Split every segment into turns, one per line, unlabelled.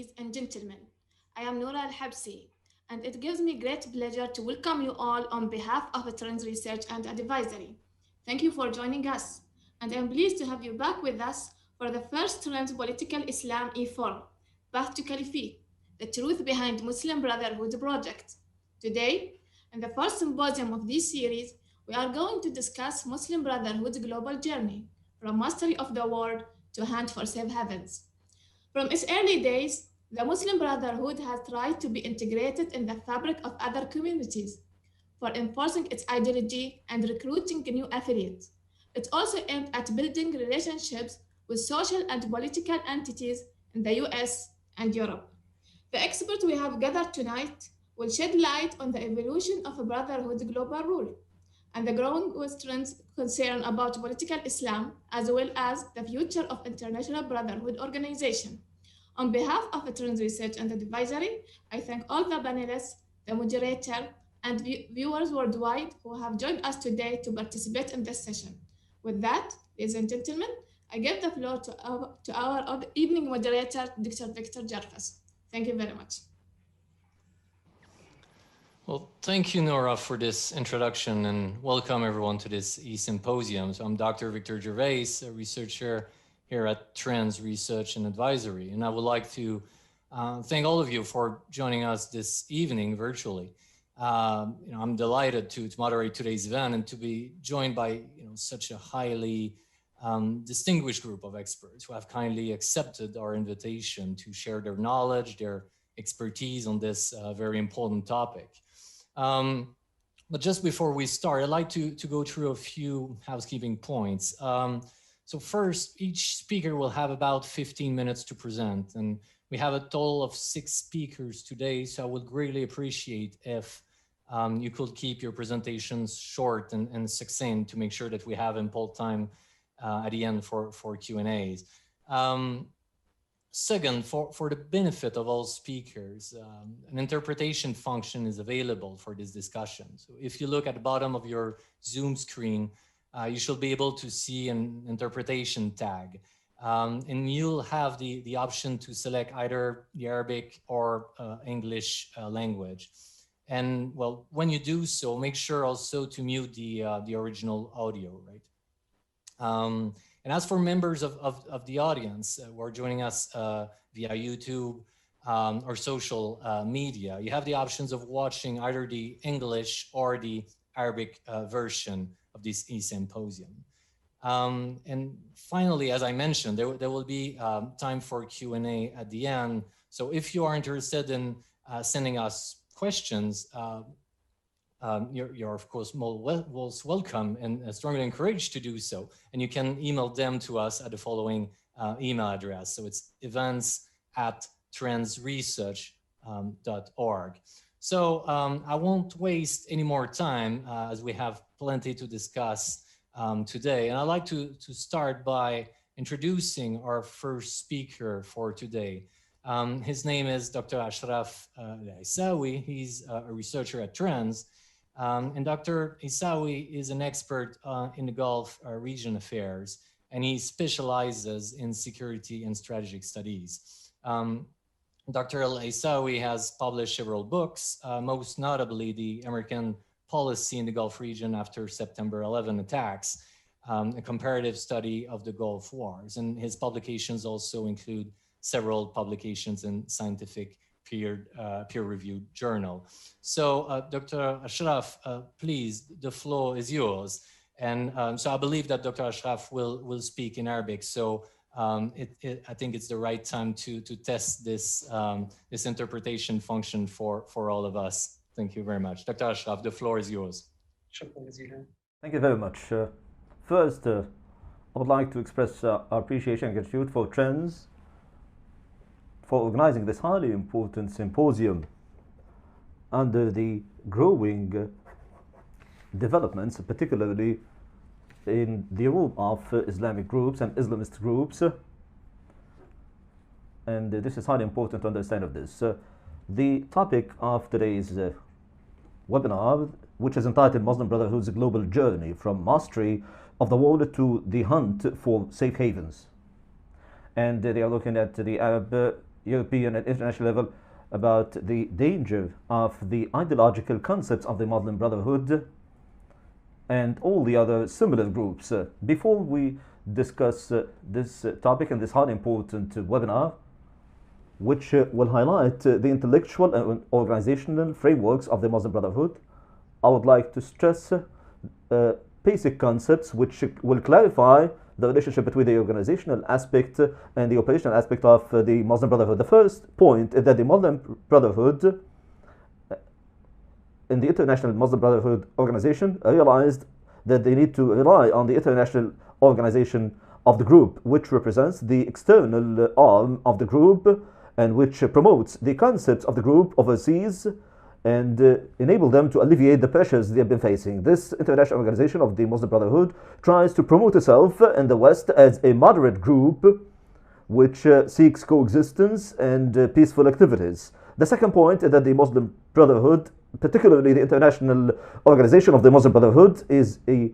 ladies and gentlemen. I am Noura Al-Habsi, and it gives me great pleasure to welcome you all on behalf of Trends Research and Advisory. Thank you for joining us, and I'm pleased to have you back with us for the first Trends Political Islam e-forum, Path to Caliphate, the truth behind Muslim Brotherhood project. Today, in the first symposium of this series, we are going to discuss Muslim Brotherhood's global journey, from mastery of the world to hunt for safe havens. From its early days, the Muslim Brotherhood has tried to be integrated in the fabric of other communities for enforcing its ideology and recruiting new affiliates. It also aimed at building relationships with social and political entities in the US and Europe. The experts we have gathered tonight will shed light on the evolution of a Brotherhood global rule and the growing Western concern about political Islam, as well as the future of international Brotherhood organization. On behalf of Trends Research and Advisory, I thank all the panelists, the moderator, and viewers worldwide who have joined us today to participate in this session. With that, ladies and gentlemen, I give the floor to our evening moderator, Dr. Victor Jarfas. Thank you very much.
Well, thank you, Nora, for this introduction, and welcome everyone to this e-symposium. So I'm Dr. Victor Gervais, a researcher here at Trends Research and Advisory, and I would like to thank all of you for joining us this evening virtually. I'm delighted to moderate today's event and to be joined by such a highly distinguished group of experts who have kindly accepted our invitation to share their knowledge, their expertise on this very important topic. But just before we start, I'd like to go through a few housekeeping points. So first, each speaker will have about 15 minutes to present, and we have a total of 6 speakers today, so I would greatly appreciate if you could keep your presentations short and succinct to make sure that we have ample time at the end for Q&As. Second, for the benefit of all speakers, an interpretation function is available for this discussion. So if you look at the bottom of your Zoom screen, you should be able to see an interpretation tag. And you'll have the option to select either the Arabic or English language. And well, when you do so, make sure also to mute the original audio, right? And as for members of the audience who are joining us via YouTube or social media, you have the options of watching either the English or the Arabic version of this e-symposium. And finally, as I mentioned, there will be time for Q&A at the end. So if you are interested in sending us questions, you're of course most welcome and strongly encouraged to do so. And you can email them to us at the following email address. So it's events@trendsresearch.org. So I won't waste any more time as we have plenty to discuss today. And I'd like to start by introducing our first speaker for today. His name is Dr. Ashraf Isawi. He's a researcher at Trends. And Dr. Isawi is an expert in the Gulf region affairs, and he specializes in security and strategic studies. Dr. Al-Isawi has published several books, most notably The American Policy in the Gulf Region After September 11 Attacks, a comparative study of the Gulf Wars. And his publications also include several publications in scientific peer-reviewed journal. So Dr. Ashraf, please, the floor is yours. And so I believe that Dr. Ashraf will speak in Arabic. So I think it's the right time to test this interpretation function for all of us. Thank you very much. Dr. Ashraf, the floor is yours.
Thank you very much. First, I would like to express our appreciation and gratitude for Trends for organizing this highly important symposium under the growing developments, particularly in the role of Islamic groups and Islamist groups. And this is highly important to understand of this. The topic of today's webinar, which is entitled Muslim Brotherhood's Global Journey from Mastery of the World to the Hunt for Safe Havens. And they are looking at the Arab, European and international level about the danger of the ideological concepts of the Muslim Brotherhood and all the other similar groups. Before we discuss this topic and this highly important webinar, which will highlight the intellectual and organizational frameworks of the Muslim Brotherhood, I would like to stress basic concepts which will clarify the relationship between the organizational aspect and the operational aspect of the Muslim Brotherhood. The first point is that the Muslim Brotherhood, in the International Muslim Brotherhood Organization, realized that they need to rely on the international organization of the group, which represents the external arm of the group and which promotes the concepts of the group overseas and enable them to alleviate the pressures they have been facing. This international organization of the Muslim Brotherhood tries to promote itself in the West as a moderate group which seeks coexistence and peaceful activities. The second point is that the Muslim Brotherhood, particularly the international organization of the Muslim Brotherhood, is a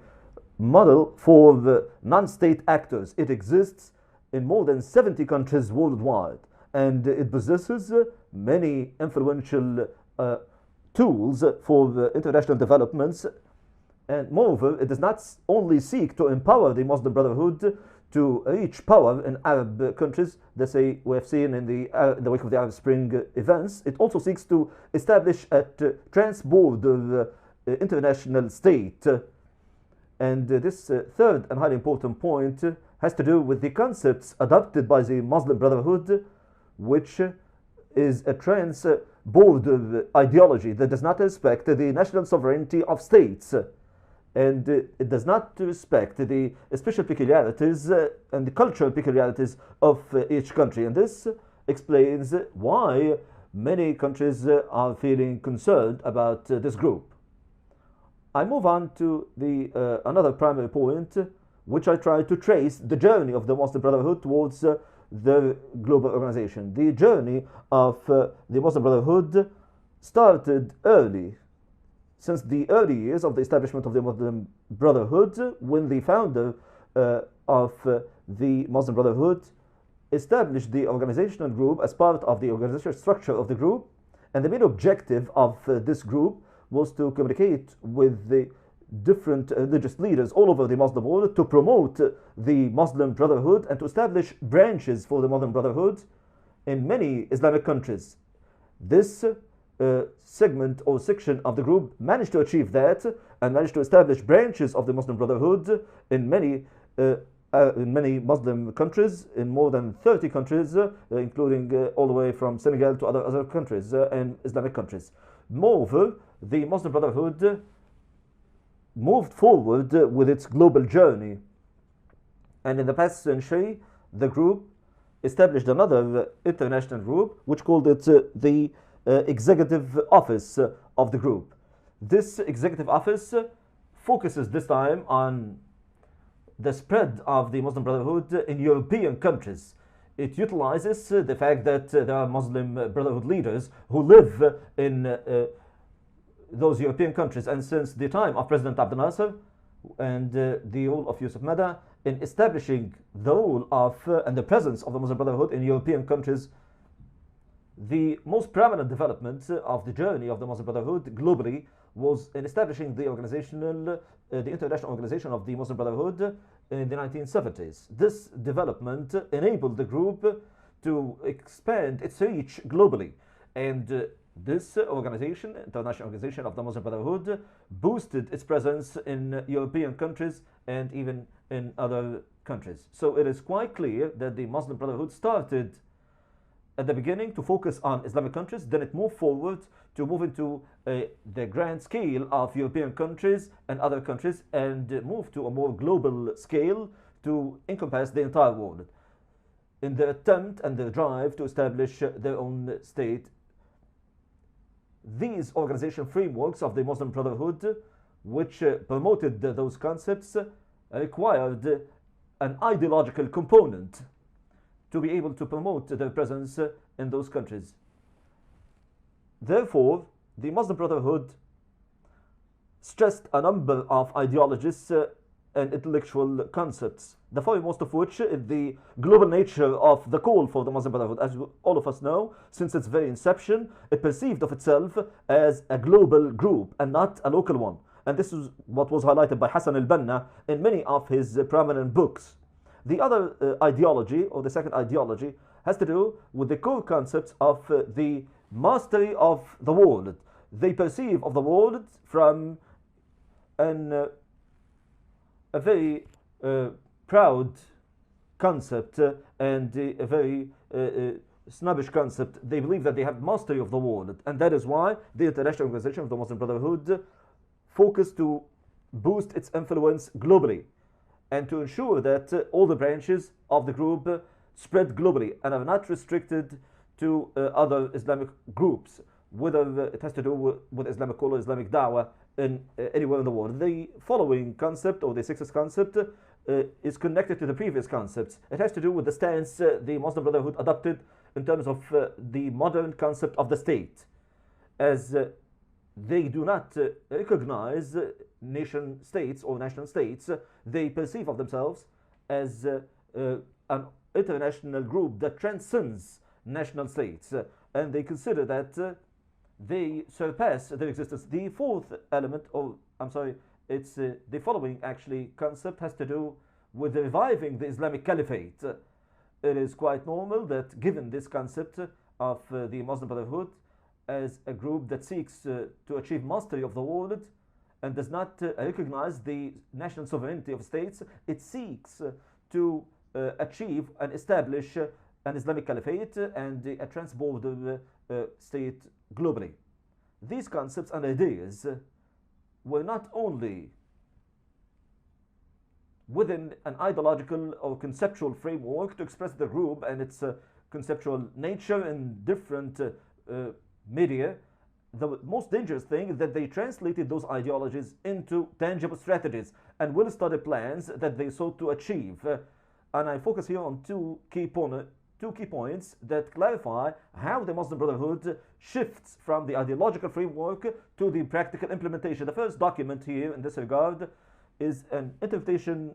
model for the non-state actors. It exists in more than 70 countries worldwide, and it possesses many influential tools for the international developments. And moreover, it does not only seek to empower the Muslim Brotherhood to reach power in Arab countries, that say we have seen in the wake of the Arab Spring events. It also seeks to establish a trans-border international state. And this third and highly important point has to do with the concepts adopted by the Muslim Brotherhood, which is a trans-border ideology that does not respect the national sovereignty of states. And it does not respect the special peculiarities and the cultural peculiarities of each country. And this explains why many countries are feeling concerned about this group. I move on to the another primary point, which I try to trace the journey of the Muslim Brotherhood towards the global organization. The journey of the Muslim Brotherhood started early, since the early years of the establishment of the Muslim Brotherhood, when the founder of the Muslim Brotherhood established the organizational group as part of the organizational structure of the group. And the main objective of this group was to communicate with the different religious leaders all over the Muslim world to promote the Muslim Brotherhood and to establish branches for the Muslim Brotherhood in many Islamic countries. This segment or section of the group managed to achieve that and managed to establish branches of the Muslim Brotherhood in many Muslim countries, in more than 30 countries, including all the way from Senegal to other countries and Islamic countries. Moreover, the Muslim Brotherhood moved forward with its global journey, and in the past century the group established another international group which called it the executive office of the group. This executive office focuses this time on the spread of the Muslim Brotherhood in European countries. It utilizes the fact that there are Muslim Brotherhood leaders who live in those European countries, and since the time of President Abdel Nasser and the rule of Yusuf Mada in establishing the role of and the presence of the Muslim Brotherhood in European countries, the most prominent development of the journey of the Muslim Brotherhood globally was in establishing the international organization of the Muslim Brotherhood in the 1970s. This development enabled the group to expand its reach globally, and this organization, international organization of the Muslim Brotherhood, boosted its presence in European countries and even in other countries. So it is quite clear that the Muslim Brotherhood started at the beginning to focus on Islamic countries, then it moved forward to move into the grand scale of European countries and other countries, and move to a more global scale to encompass the entire world in the attempt and the drive to establish their own state. These organization frameworks of the Muslim Brotherhood, which promoted those concepts, required an ideological component to be able to promote their presence in those countries. Therefore, the Muslim Brotherhood stressed a number of ideologies and intellectual concepts. the foremost of which is the global nature of the call for the Muslim Brotherhood. As all of us know, since its very inception, it perceived of itself as a global group and not a local one. And this is what was highlighted by Hassan al-Banna in many of his prominent books. The other ideology, or the second ideology, has to do with the core concepts of the mastery of the world. They perceive of the world from a very proud concept and a very snobbish concept. They believe that they have mastery of the world, and that is why the International Organization of the Muslim Brotherhood focused to boost its influence globally and to ensure that all the branches of the group spread globally and are not restricted to other Islamic groups, whether it has to do with Islamic call or Islamic da'wah in anywhere in the world. The following concept, or the sixth concept, is connected to the previous concepts. It has to do with the stance the Muslim Brotherhood adopted in terms of the modern concept of the state, as they do not recognize nation states or national states. They perceive of themselves as an international group that transcends national states, and they consider that they surpass their existence. The fourth element, or I'm sorry, it's the following actually concept has to do with reviving the Islamic Caliphate. It is quite normal that given this concept of the Muslim Brotherhood as a group that seeks to achieve mastery of the world and does not recognize the national sovereignty of states, it seeks to achieve and establish an Islamic Caliphate and a transborder state globally. These concepts and ideas were not only within an ideological or conceptual framework to express the group and its conceptual nature in different media. The most dangerous thing is that they translated those ideologies into tangible strategies and well-studied plans that they sought to achieve. And I focus here on two key points that clarify how the Muslim Brotherhood shifts from the ideological framework to the practical implementation. The first document here in this regard is an interpretation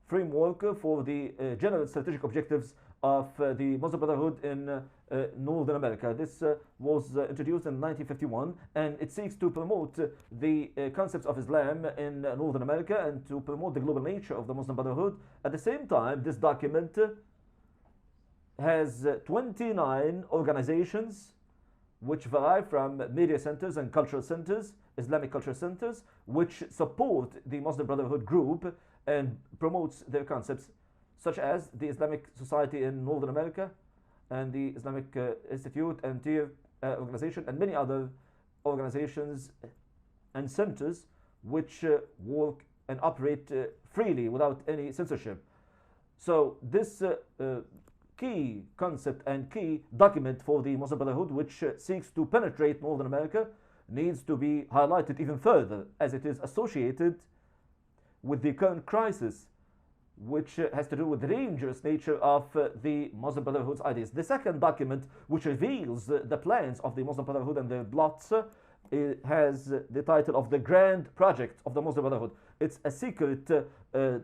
framework for the general strategic objectives of the Muslim Brotherhood in Northern America. This was introduced in 1951, and it seeks to promote the concepts of Islam in Northern America and to promote the global nature of the Muslim Brotherhood. At the same time, this document has 29 organizations which vary from media centers and cultural centers, Islamic cultural centers, which support the Muslim Brotherhood group and promotes their concepts, such as the Islamic Society in Northern America and the Islamic Institute and Tier organization, and many other organizations and centers which work and operate freely without any censorship. So this key concept and key document for the Muslim Brotherhood, which seeks to penetrate Northern America, needs to be highlighted even further, as it is associated with the current crisis, which has to do with the dangerous nature of the Muslim Brotherhood's ideas. The second document, which reveals the plans of the Muslim Brotherhood and their plots, has the title of The Grand Project of the Muslim Brotherhood. It's a secret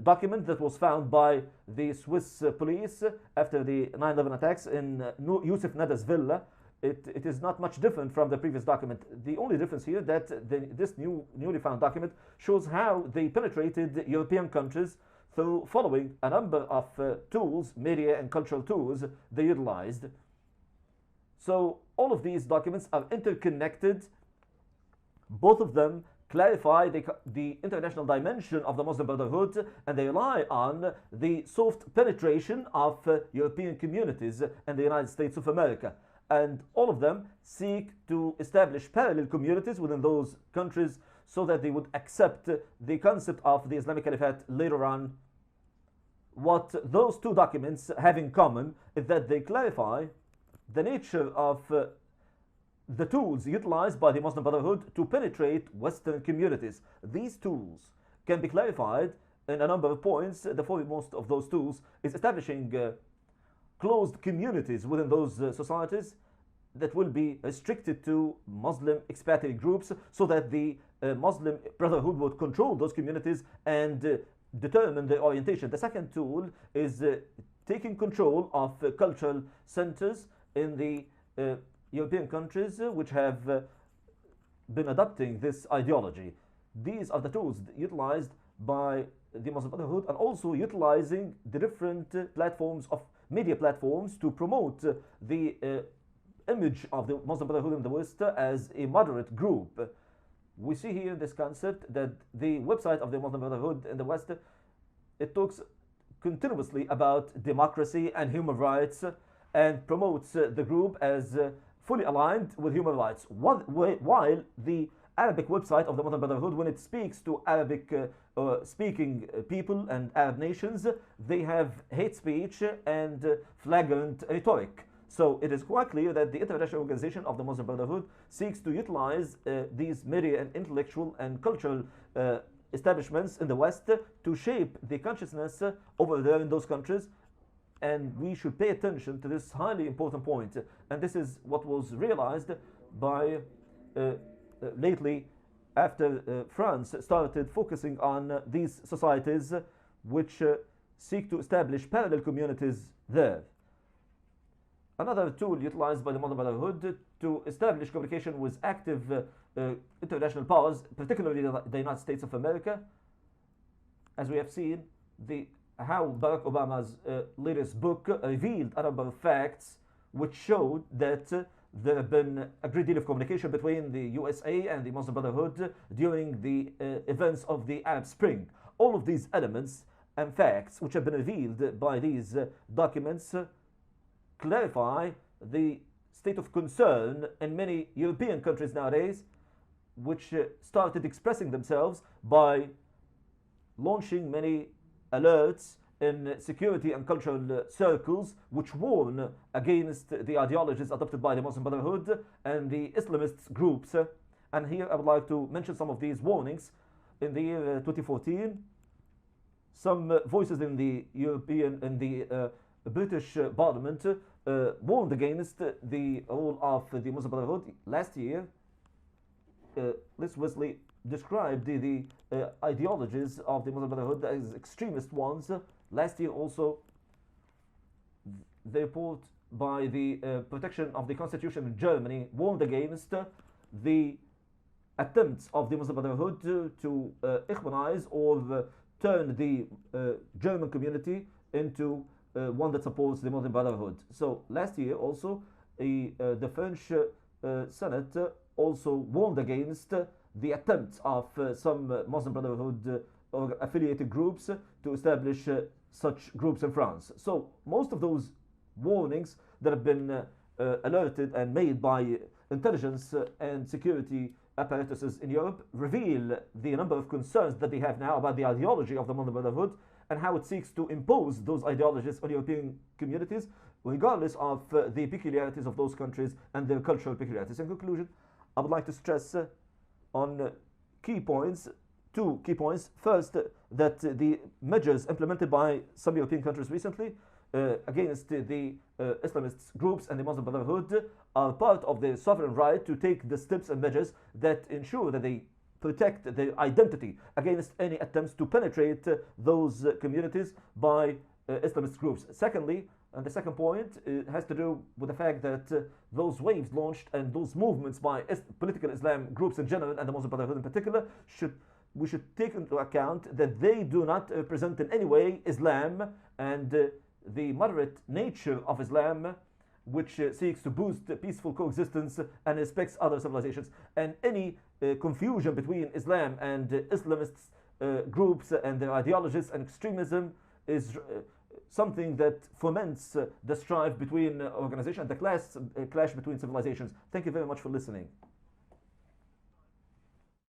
document that was found by the Swiss police after the 9/11 attacks in Yusuf Nada's villa. It is not much different from the previous document. The only difference here that this newly found document shows how they penetrated European countries through following a number of tools, media and cultural tools they utilized. So all of these documents are interconnected. Both of them clarify the international dimension of the Muslim Brotherhood, and they rely on the soft penetration of European communities and the United States of America. And all of them seek to establish parallel communities within those countries so that they would accept the concept of the Islamic Caliphate later on. What those two documents have in common is that they clarify the nature of the tools utilized by the Muslim Brotherhood to penetrate Western communities. These tools can be clarified in a number of points. The foremost of those tools is establishing closed communities within those societies that will be restricted to Muslim expatriate groups, so that the Muslim Brotherhood would control those communities and determine the orientation. The second tool is taking control of cultural centers in the European countries which have been adopting this ideology. These are the tools utilized by the Muslim Brotherhood, and also utilizing the different platforms of media platforms to promote the image of the Muslim Brotherhood in the West as a moderate group. We see here this concept that the website of the Muslim Brotherhood in the West, it talks continuously about democracy and human rights, and promotes the group as fully aligned with human rights. While the Arabic website of the Muslim Brotherhood, when it speaks to Arabic speaking people and Arab nations, they have hate speech and flagrant rhetoric. So it is quite clear that the international organization of the Muslim Brotherhood seeks to utilize these media and intellectual and cultural establishments in the West to shape the consciousness over there in those countries. And we should pay attention to this highly important point. And this is what was realized by lately, after France started focusing on these societies which seek to establish parallel communities there. Another tool utilized by the Muslim Brotherhood to establish communication with active international powers, particularly the United States of America, as we have seen, how Barack Obama's latest book revealed a number of facts which showed that there have been a great deal of communication between the USA and the Muslim Brotherhood during the events of the Arab Spring. All of these elements and facts which have been revealed by these documents clarify the state of concern in many European countries nowadays, which started expressing themselves by launching many alerts in security and cultural circles which warn against the ideologies adopted by the Muslim Brotherhood and the Islamist groups. And here I would like to mention some of these warnings. In the year 2014, some voices in the British Parliament warned against the role of the Muslim Brotherhood. Last year, Liz Wesley described the ideologies of the Muslim Brotherhood as extremist ones. Last year also, the report by the Protection of the Constitution in Germany warned against the attempts of the Muslim Brotherhood to Ikhwanize or turn the German community into one that supports the Muslim Brotherhood. So last year also, the French Senate also warned against the attempts of some Muslim Brotherhood or affiliated groups to establish such groups in France. So most of those warnings that have been alerted and made by intelligence and security apparatuses in Europe reveal the number of concerns that they have now about the ideology of the Muslim Brotherhood and how it seeks to impose those ideologies on European communities, regardless of the peculiarities of those countries and their cultural peculiarities. In conclusion, I would like to stress on key points, two key points. First, that the measures implemented by some European countries recently against the Islamist groups and the Muslim Brotherhood are part of their sovereign right to take the steps and measures that ensure that they protect their identity against any attempts to penetrate those communities by Islamist groups. Secondly, and the second point has to do with the fact that those waves launched and those movements by political Islam groups in general and the Muslim Brotherhood in particular, we should take into account that they do not represent in any way Islam and the moderate nature of Islam, which seeks to boost peaceful coexistence and respects other civilizations. And any confusion between Islam and Islamist groups and their ideologies and extremism is something that foments the strife between organizations and the clash between civilizations. Thank you very much for listening.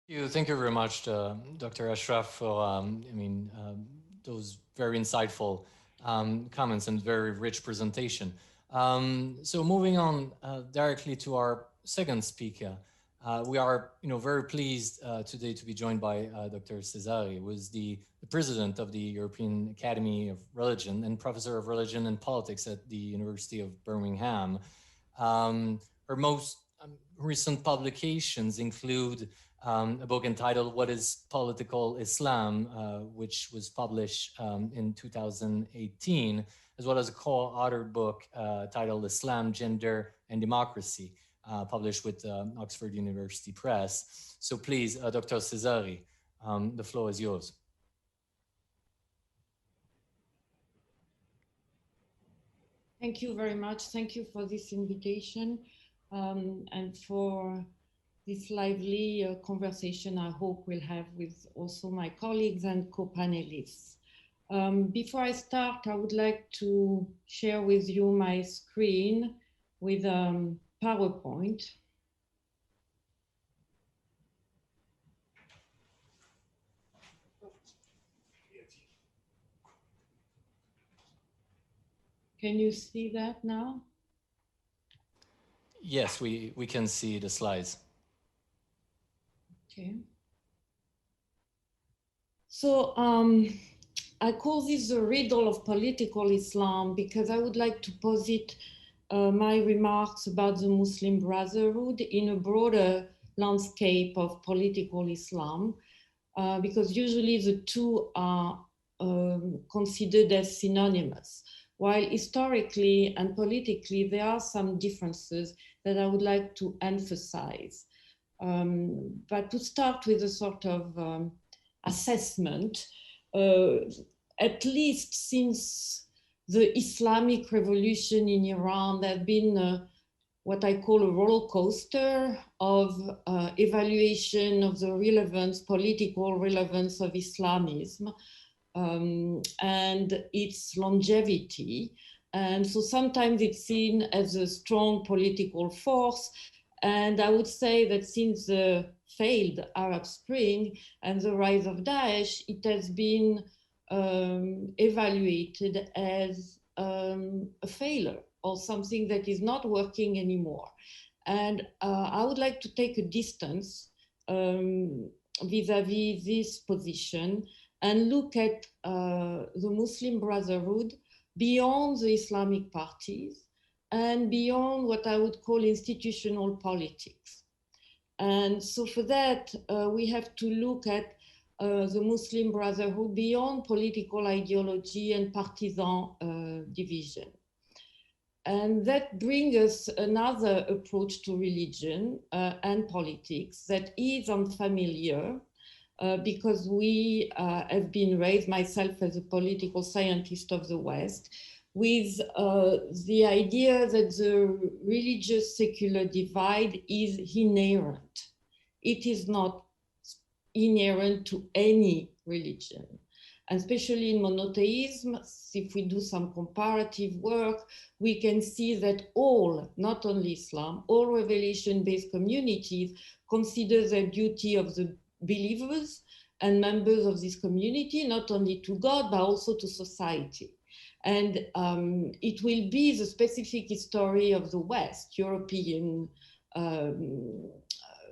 Thank you very much, Dr. Ashraf, for those very insightful comments and very rich presentation. So moving on directly to our second speaker, we are very pleased today to be joined by Dr. Cesari, who is the president of the European Academy of Religion and professor of religion and politics at the University of Birmingham. Her most recent publications include a book entitled What is Political Islam, which was published in 2018, as well as a co-authored book titled Islam, Gender, and Democracy, published with Oxford University Press. So please, Dr. Cesari, the floor is yours.
Thank you very much. Thank you for this invitation and for this lively conversation I hope we'll have with also my colleagues and co-panelists. Before I start, I would like to share with you my screen with PowerPoint. Can you see that now?
Yes, we can see the slides.
Okay. So I call this the riddle of political Islam because I would like to posit my remarks about the Muslim Brotherhood in a broader landscape of political Islam, because usually the two are considered as synonymous, while historically and politically there are some differences that I would like to emphasize. But to start with a sort of assessment, at least since the Islamic revolution in Iran, there have been what I call a roller coaster of evaluation of the relevance, political relevance of Islamism and its longevity. And so sometimes it's seen as a strong political force. And I would say that since the failed Arab Spring and the rise of Daesh, it has been evaluated as a failure or something that is not working anymore. And I would like to take a distance vis-à-vis this position and look at the Muslim Brotherhood beyond the Islamic parties and beyond what I would call institutional politics. And so for that, we have to look at the Muslim Brotherhood beyond political ideology and partisan division. And that brings us another approach to religion and politics that is unfamiliar because we have been raised, myself as a political scientist of the West, with the idea that the religious secular divide is inherent. It is not inherent to any religion. And especially in monotheism, if we do some comparative work, we can see that all, not only Islam, all revelation-based communities consider the duty of the believers and members of this community, not only to God, but also to society. And it will be the specific history of the West, European,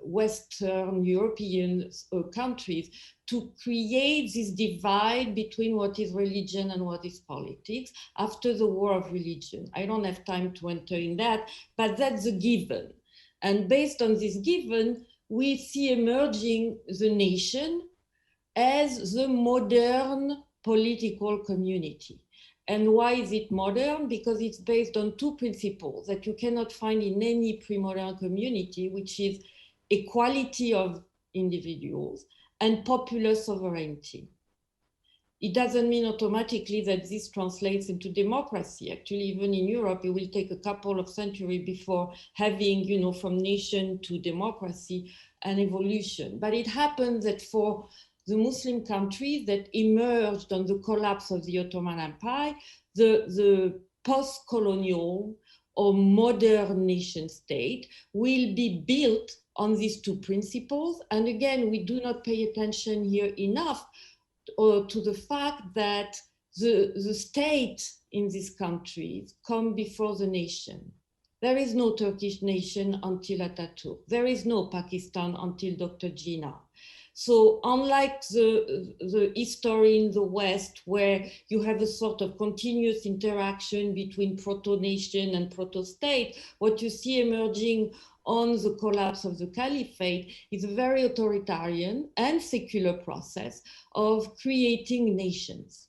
Western European countries to create this divide between what is religion and what is politics after the war of religion. I don't have time to enter in that, but that's a given. And based on this given, we see emerging the nation as the modern political community. And why is it modern? Because it's based on two principles that you cannot find in any pre-modern community, which is equality of individuals and popular sovereignty. It doesn't mean automatically that this translates into democracy. Actually, even in Europe, it will take a couple of centuries before having, you know, from nation to democracy, an evolution. But it happens that for the Muslim countries that emerged on the collapse of the Ottoman Empire, the post-colonial or modern nation state will be built on these two principles. And again, we do not pay attention here enough to the fact that the state in these countries come before the nation. There is no Turkish nation until Atatürk. There is no Pakistan until Dr. Jinnah. So unlike the history in the West, where you have a sort of continuous interaction between proto-nation and proto-state, what you see emerging on the collapse of the caliphate is a very authoritarian and secular process of creating nations.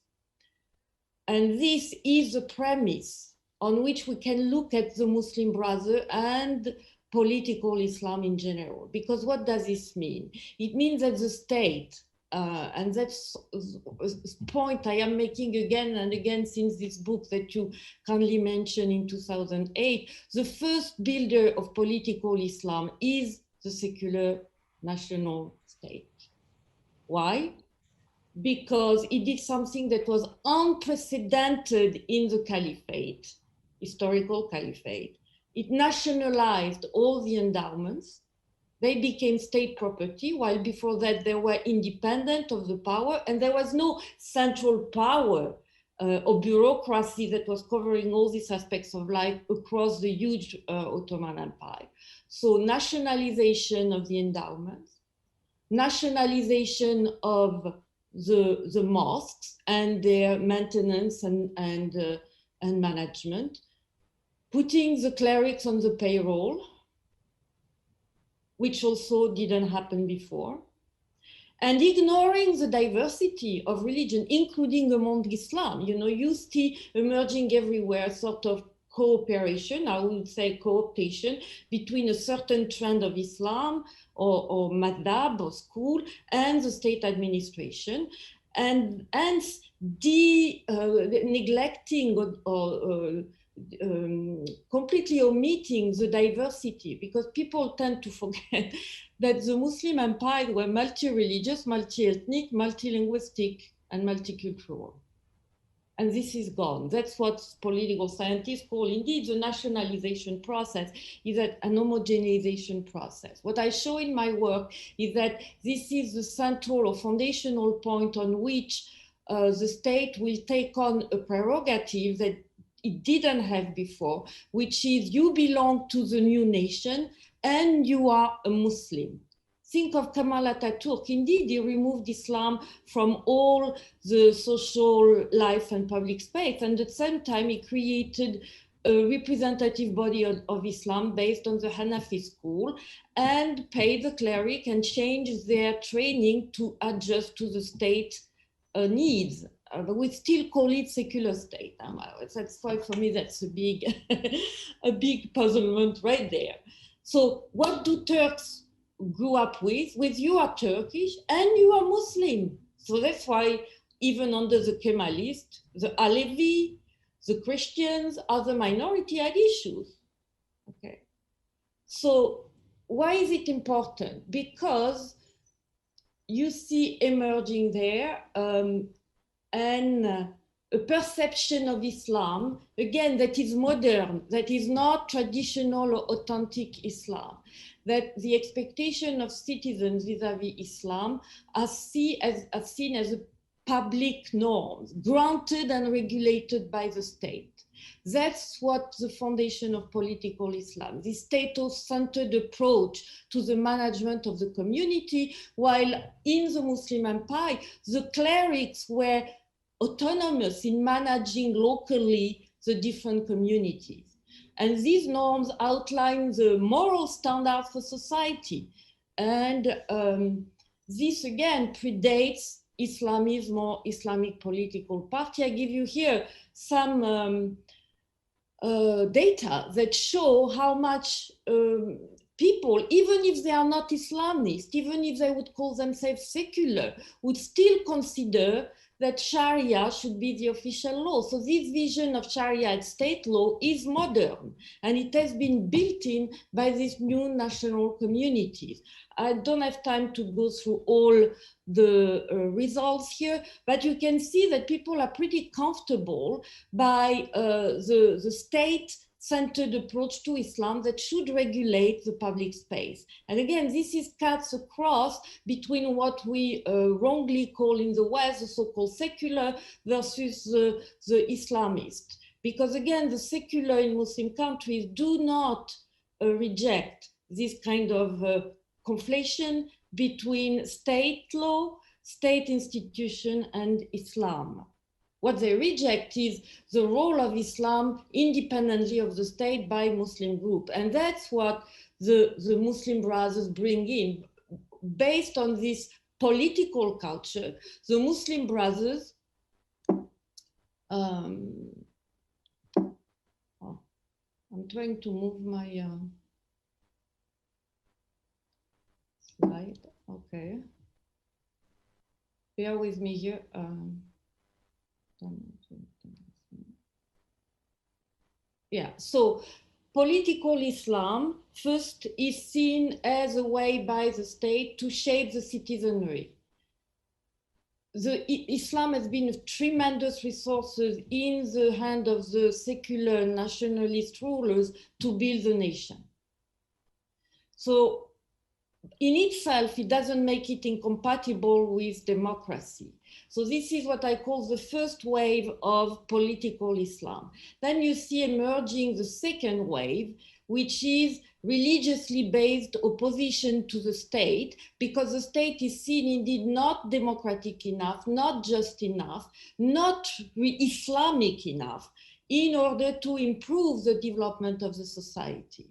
And this is the premise on which we can look at the Muslim Brotherhood and political Islam in general. Because what does this mean? It means that the state, and that's a point I am making again and again since this book that you kindly mentioned in 2008, the first builder of political Islam is the secular national state. Why? Because it did something that was unprecedented in the caliphate, historical caliphate. It nationalized all the endowments. They became state property, while before that they were independent of the power, and there was no central power or bureaucracy that was covering all these aspects of life across the huge Ottoman Empire. So nationalization of the endowments, nationalization of the mosques and their maintenance and management, putting the clerics on the payroll, which also didn't happen before, and ignoring the diversity of religion, including among Islam. You know, you see emerging everywhere sort of cooperation, I would say cooptation, between a certain trend of Islam or madhab or school and the state administration, and hence neglecting or completely omitting the diversity, because people tend to forget that the Muslim empire were multi-religious, multi-ethnic, multilinguistic, and multicultural. And this is gone. That's what political scientists call indeed the nationalization process, is that an homogenization process. What I show in my work is that this is the central or foundational point on which the state will take on a prerogative that it didn't have before, which is you belong to the new nation and you are a Muslim. Think of Kemal Atatürk. Indeed, he removed Islam from all the social life and public space. And at the same time, he created a representative body of Islam based on the Hanafi school and paid the cleric and changed their training to adjust to the state needs. But we still call it secular state. That's why for me, that's a big, a big puzzlement right there. So what do Turks grew up with? You are Turkish and you are Muslim. So that's why even under the Kemalists, the Alevi, the Christians, other minority had issues. Okay. So why is it important? Because you see emerging there and a perception of Islam, again, that is modern, that is not traditional or authentic Islam, that the expectation of citizens vis-à-vis Islam are seen as a public norm, granted and regulated by the state. That's what the foundation of political Islam, the state-centered approach to the management of the community, while in the Muslim empire, the clerics were autonomous in managing locally the different communities. And these norms outline the moral standards for society. And this again predates Islamism or Islamic political party. I give you here some data that show how much people, even if they are not Islamist, even if they would call themselves secular, would still consider that Sharia should be the official law. So this vision of Sharia as state law is modern, and it has been built in by these new national communities. I don't have time to go through all the results here, but you can see that people are pretty comfortable by the state-centered approach to Islam that should regulate the public space. And again, this is cuts across between what we wrongly call in the West the so-called secular versus the Islamist. Because again, the secular in Muslim countries do not reject this kind of conflation between state law, state institution, and Islam. What they reject is the role of Islam independently of the state by Muslim group. And that's what the Muslim Brothers bring in. Based on this political culture, the Muslim Brothers I'm trying to move my slide. Okay. Bear with me here. Yeah, so political Islam first is seen as a way by the state to shape the citizenry. Islam has been tremendous resources in the hand of the secular nationalist rulers to build the nation. So in itself, it doesn't make it incompatible with democracy. So this is what I call the first wave of political Islam. Then you see emerging the second wave, which is religiously based opposition to the state, because the state is seen indeed not democratic enough, not just enough, not Islamic enough in order to improve the development of the society.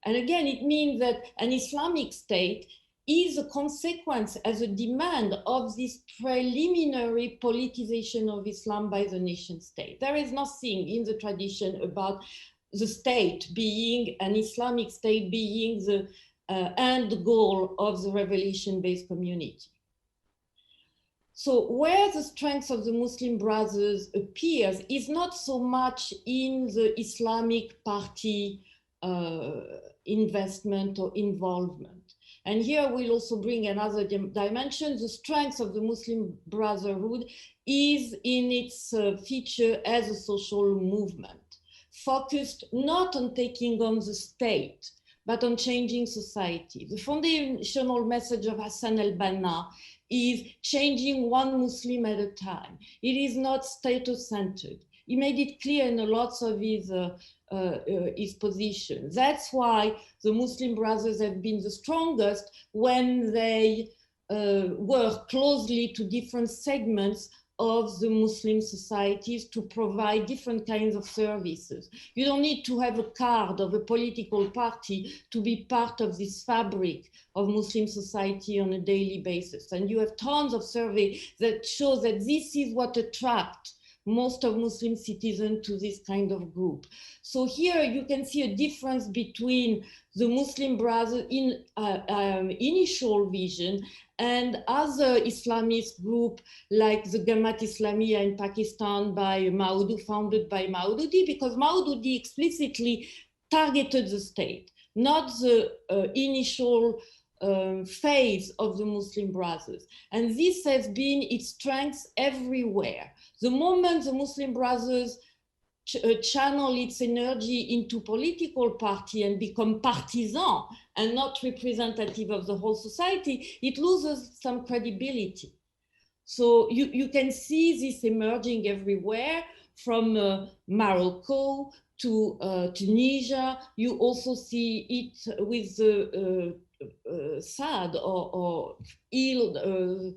And again, it means that an Islamic state is a consequence as a demand of this preliminary politicization of Islam by the nation state. There is nothing in the tradition about the state being, an Islamic state being the end goal of the revelation-based community. So where the strength of the Muslim Brothers appears is not so much in the Islamic party investment or involvement. And here we'll also bring another dimension. The strength of the Muslim Brotherhood is in its feature as a social movement, focused not on taking on the state, but on changing society. The foundational message of Hassan al-Banna is changing one Muslim at a time. It is not status-centered. He made it clear in a lot of his position. That's why the Muslim Brothers have been the strongest when they work closely to different segments of the Muslim societies to provide different kinds of services. You don't need to have a card of a political party to be part of this fabric of Muslim society on a daily basis. And you have tons of surveys that show that this is what attracts most of Muslim citizens to this kind of group. So here you can see a difference between the Muslim Brothers in initial vision and other Islamist group like the Jamaat Islamiyah in Pakistan founded by Maududi, because Maududi explicitly targeted the state, not the initial phase of the Muslim Brothers. And this has been its strength everywhere. The moment the Muslim Brothers channel its energy into political party and become partisan and not representative of the whole society, it loses some credibility. So you can see this emerging everywhere, from Morocco to Tunisia. You also see it with the sad or ill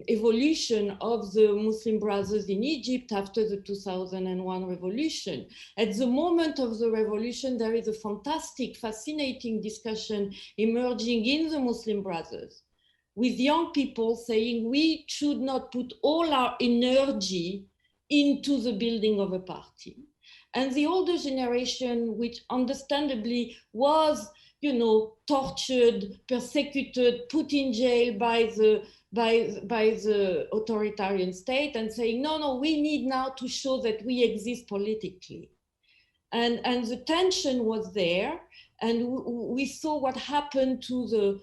evolution of the Muslim Brothers in Egypt after the 2001 revolution. At the moment of the revolution, there is a fantastic, fascinating discussion emerging in the Muslim Brothers, with young people saying we should not put all our energy into the building of a party. And the older generation, which understandably was, tortured, persecuted, put in jail by the authoritarian state, and saying, no, we need now to show that we exist politically. And the tension was there, and we saw what happened to the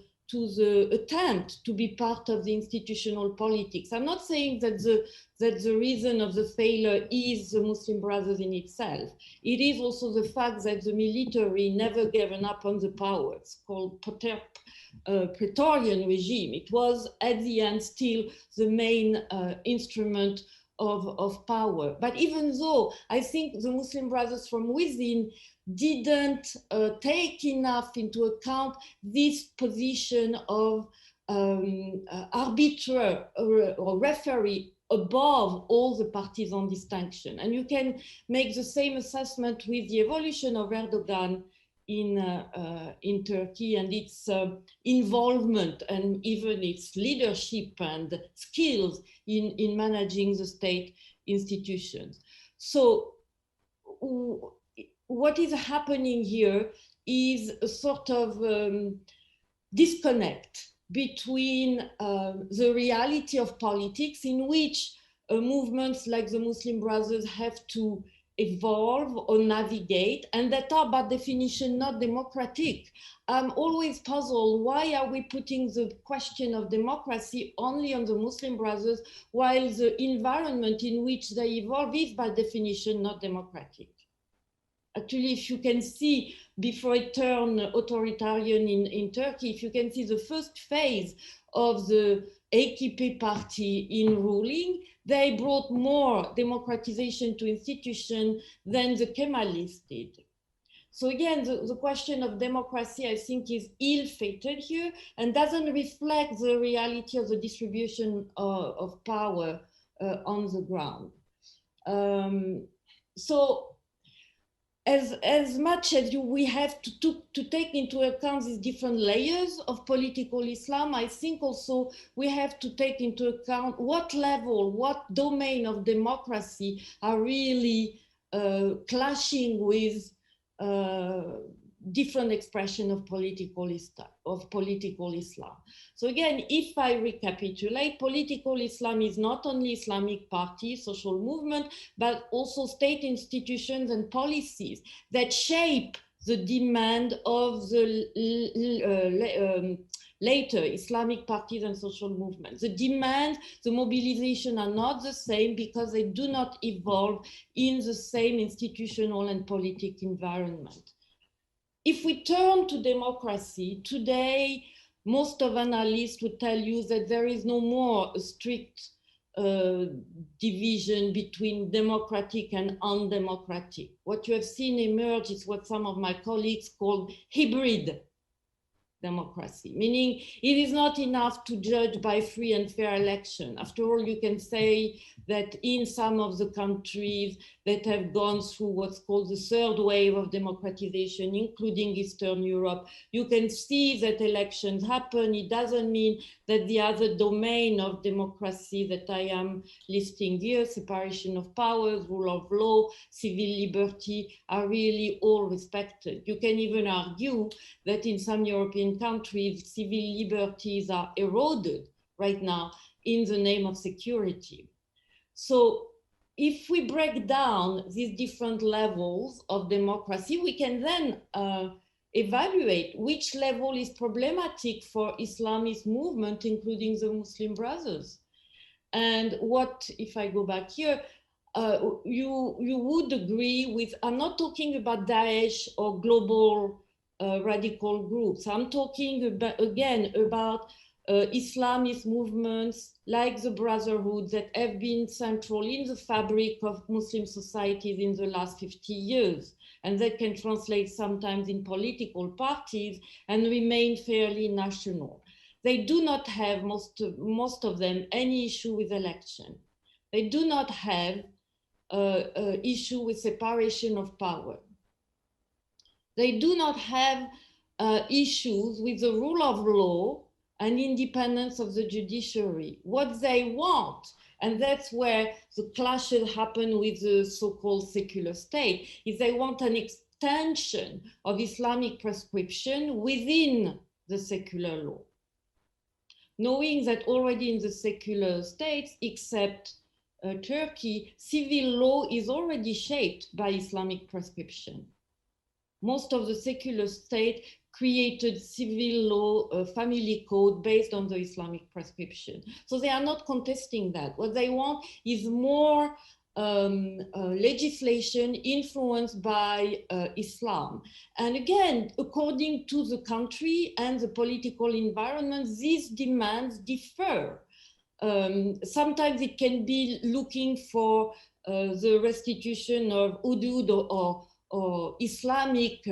attempt to be part of the institutional politics. I'm not saying that the reason of the failure is the Muslim Brothers in itself. It is also the fact that the military never given up on the power. It's called Praetorian regime. It was at the end still the main instrument of power. But even though I think the Muslim Brothers from within didn't take enough into account this position of arbiter or referee above all the partisan distinction. And you can make the same assessment with the evolution of Erdogan in Turkey, and its involvement and even its leadership and skills in managing the state institutions. So what is happening here is a sort of disconnect between the reality of politics, in which movements like the Muslim Brothers have to evolve or navigate, and that are by definition not democratic. I'm always puzzled, why are we putting the question of democracy only on the Muslim Brothers, while the environment in which they evolve is by definition not democratic? Actually, if you can see, before it turned authoritarian in Turkey, if you can see the first phase of the AKP party in ruling, they brought more democratization to institutions than the Kemalists did. So again, the question of democracy, I think, is ill-fated here and doesn't reflect the reality of the distribution of power on the ground. So as much as we have to take into account these different layers of political Islam, I think also we have to take into account what level, what domain of democracy are really clashing with different expression of political Islam. So again, if I recapitulate, political Islam is not only Islamic party, social movement, but also state institutions and policies that shape the demand of the later Islamic parties and social movements. The demand, the mobilization are not the same because they do not evolve in the same institutional and political environment. If we turn to democracy, today, most of analysts would tell you that there is no more a strict division between democratic and undemocratic. What you have seen emerge is what some of my colleagues call hybrid democracy, meaning it is not enough to judge by free and fair election. After all, you can say that in some of the countries that have gone through what's called the third wave of democratization, including Eastern Europe, you can see that elections happen. It doesn't mean that the other domain of democracy that I am listing here, separation of powers, rule of law, civil liberty, are really all respected. You can even argue that in some European countries, civil liberties are eroded right now in the name of security. So if we break down these different levels of democracy, we can then evaluate which level is problematic for Islamist movement, including the Muslim Brothers. And what, if I go back here, you would agree with, I'm not talking about Daesh or global radical groups. I'm talking about, again, about Islamist movements like the Brotherhood that have been central in the fabric of Muslim societies in the last 50 years, and that can translate sometimes in political parties and remain fairly national. They do not have, most of them, any issue with election. They do not have issue with separation of power. They do not have issues with the rule of law and independence of the judiciary. What they want, and that's where the clashes happen with the so-called secular state, is they want an extension of Islamic prescription within the secular law, knowing that already in the secular states, except Turkey, civil law is already shaped by Islamic prescription. Most of the secular state created civil law, family code based on the Islamic prescription. So they are not contesting that. What they want is more legislation influenced by Islam. And again, according to the country and the political environment, these demands differ. Sometimes it can be looking for the restitution of hudud or Islamic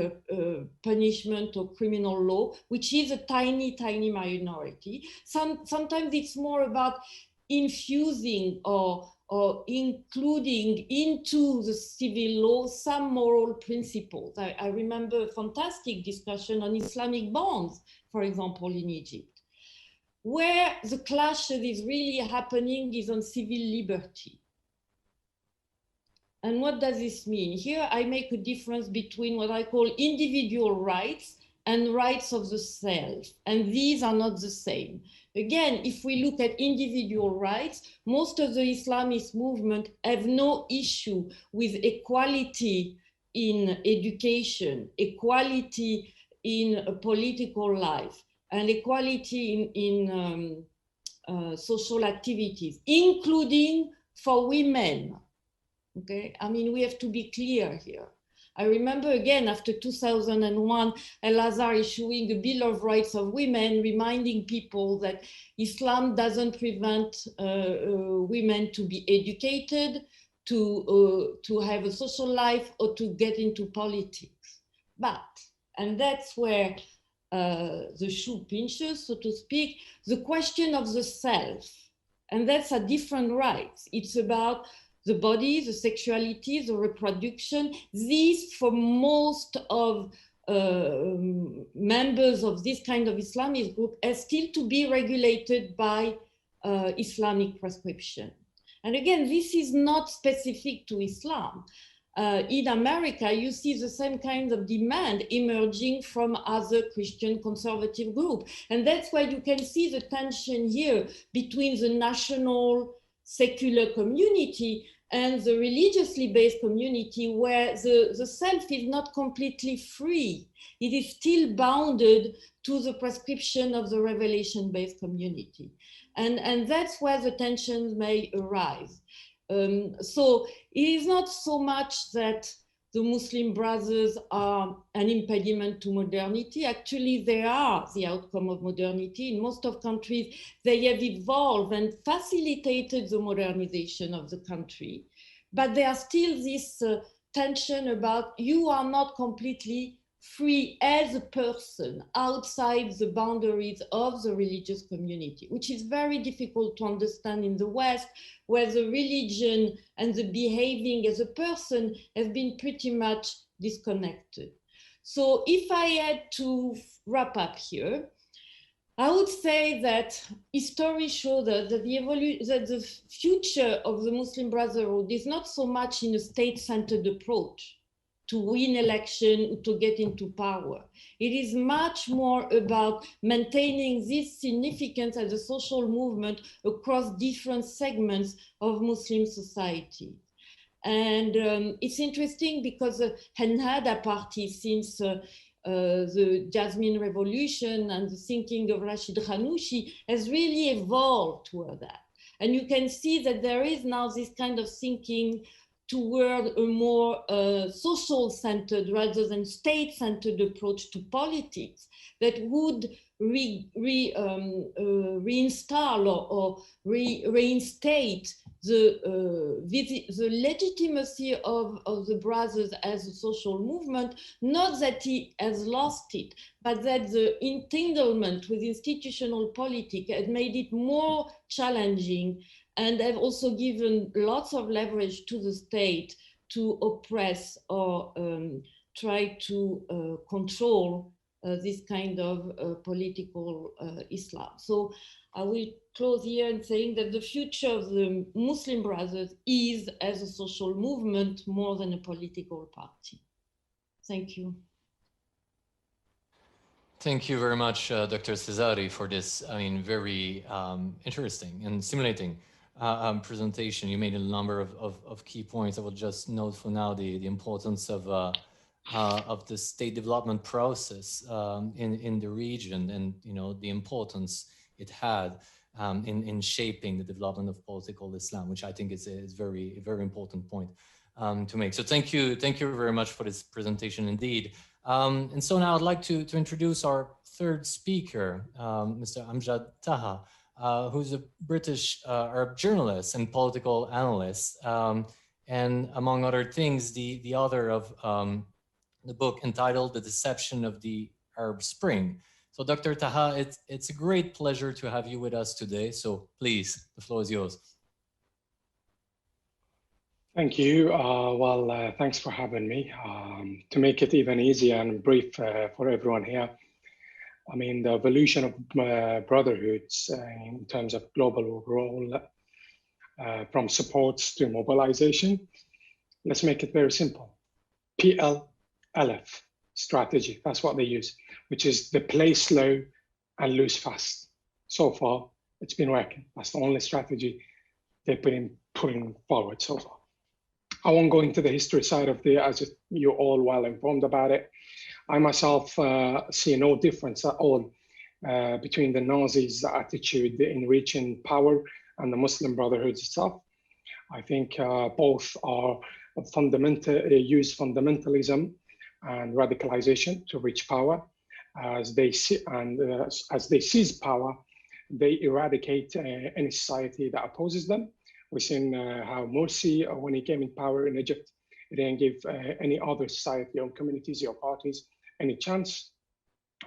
punishment or criminal law, which is a tiny, tiny minority. Sometimes it's more about infusing or or including into the civil law some moral principles. I remember a fantastic discussion on Islamic bonds, for example, in Egypt. Where the clash that is really happening is on civil liberty. And what does this mean? Here I make a difference between what I call individual rights and rights of the self. And these are not the same. Again, if we look at individual rights, most of the Islamist movement have no issue with equality in education, equality in political life, and equality in social activities, including for women. Okay, I mean, we have to be clear here. I remember again after 2001, Al-Azhar issuing a Bill of Rights of Women, reminding people that Islam doesn't prevent women to be educated, to have a social life, or to get into politics. But, and that's where the shoe pinches, so to speak, the question of the self, and that's a different right. It's about the body, the sexuality, the reproduction. These, for most of members of this kind of Islamist group, are still to be regulated by Islamic prescription. And again, this is not specific to Islam. In America, you see the same kind of demand emerging from other Christian conservative groups. And that's why you can see the tension here between the national secular community and the religiously based community, where the self is not completely free. It is still bounded to the prescription of the revelation-based community. And that's where the tensions may arise. So it is not so much that the Muslim Brothers are an impediment to modernity. Actually, they are the outcome of modernity. In most of countries, they have evolved and facilitated the modernization of the country. But there are still this tension about you are not completely free as a person outside the boundaries of the religious community, which is very difficult to understand in the West, where the religion and the behaving as a person have been pretty much disconnected. So if I had to wrap up here, I would say that history shows that the future of the Muslim Brotherhood is not so much in a state-centered approach to win election, to get into power. It is much more about maintaining this significance as a social movement across different segments of Muslim society. And it's interesting because the Hennada party, since the Jasmine Revolution and the thinking of Rashid Ghanouchi, has really evolved toward that. And you can see that there is now this kind of thinking toward a more social-centered rather than state-centered approach to politics that would reinstall or reinstate the legitimacy of the Brothers as a social movement, not that he has lost it, but that the entanglement with institutional politics had made it more challenging and have also given lots of leverage to the state to oppress or try to control this kind of political Islam. So I will close here in saying that the future of the Muslim Brothers is as a social movement more than a political party. Thank you.
Thank you very much, Dr. Cesari, for this, I mean, very interesting and stimulating presentation. You made a number of key points. I will just note for now the importance of the state development process in the region, and the importance it had in shaping the development of political Islam, which I think is very important point to make. So thank you very much for this presentation indeed. And so now I'd like to introduce our third speaker, Mr. Amjad Taha, who's a British Arab journalist and political analyst, and among other things, the author of the book entitled The Deception of the Arab Spring. So Dr. Taha, it's a great pleasure to have you with us today. So please, the floor is yours.
Thank you. Thanks for having me. To make it even easier and brief for everyone here, I mean, the evolution of brotherhoods in terms of global role from supports to mobilization. Let's make it very simple. PLLF strategy, that's what they use, which is the play slow and lose fast. So far, it's been working. That's the only strategy they've been putting forward so far. I won't go into the history side of the, as you're all well informed about it. I myself see no difference at all between the Nazis' attitude in reaching power and the Muslim Brotherhood itself. I think both are use fundamentalism and radicalization to reach power. As they seize power, they eradicate any society that opposes them. We've seen how Morsi, when he came in power in Egypt, he didn't give any other society or communities or parties any chance.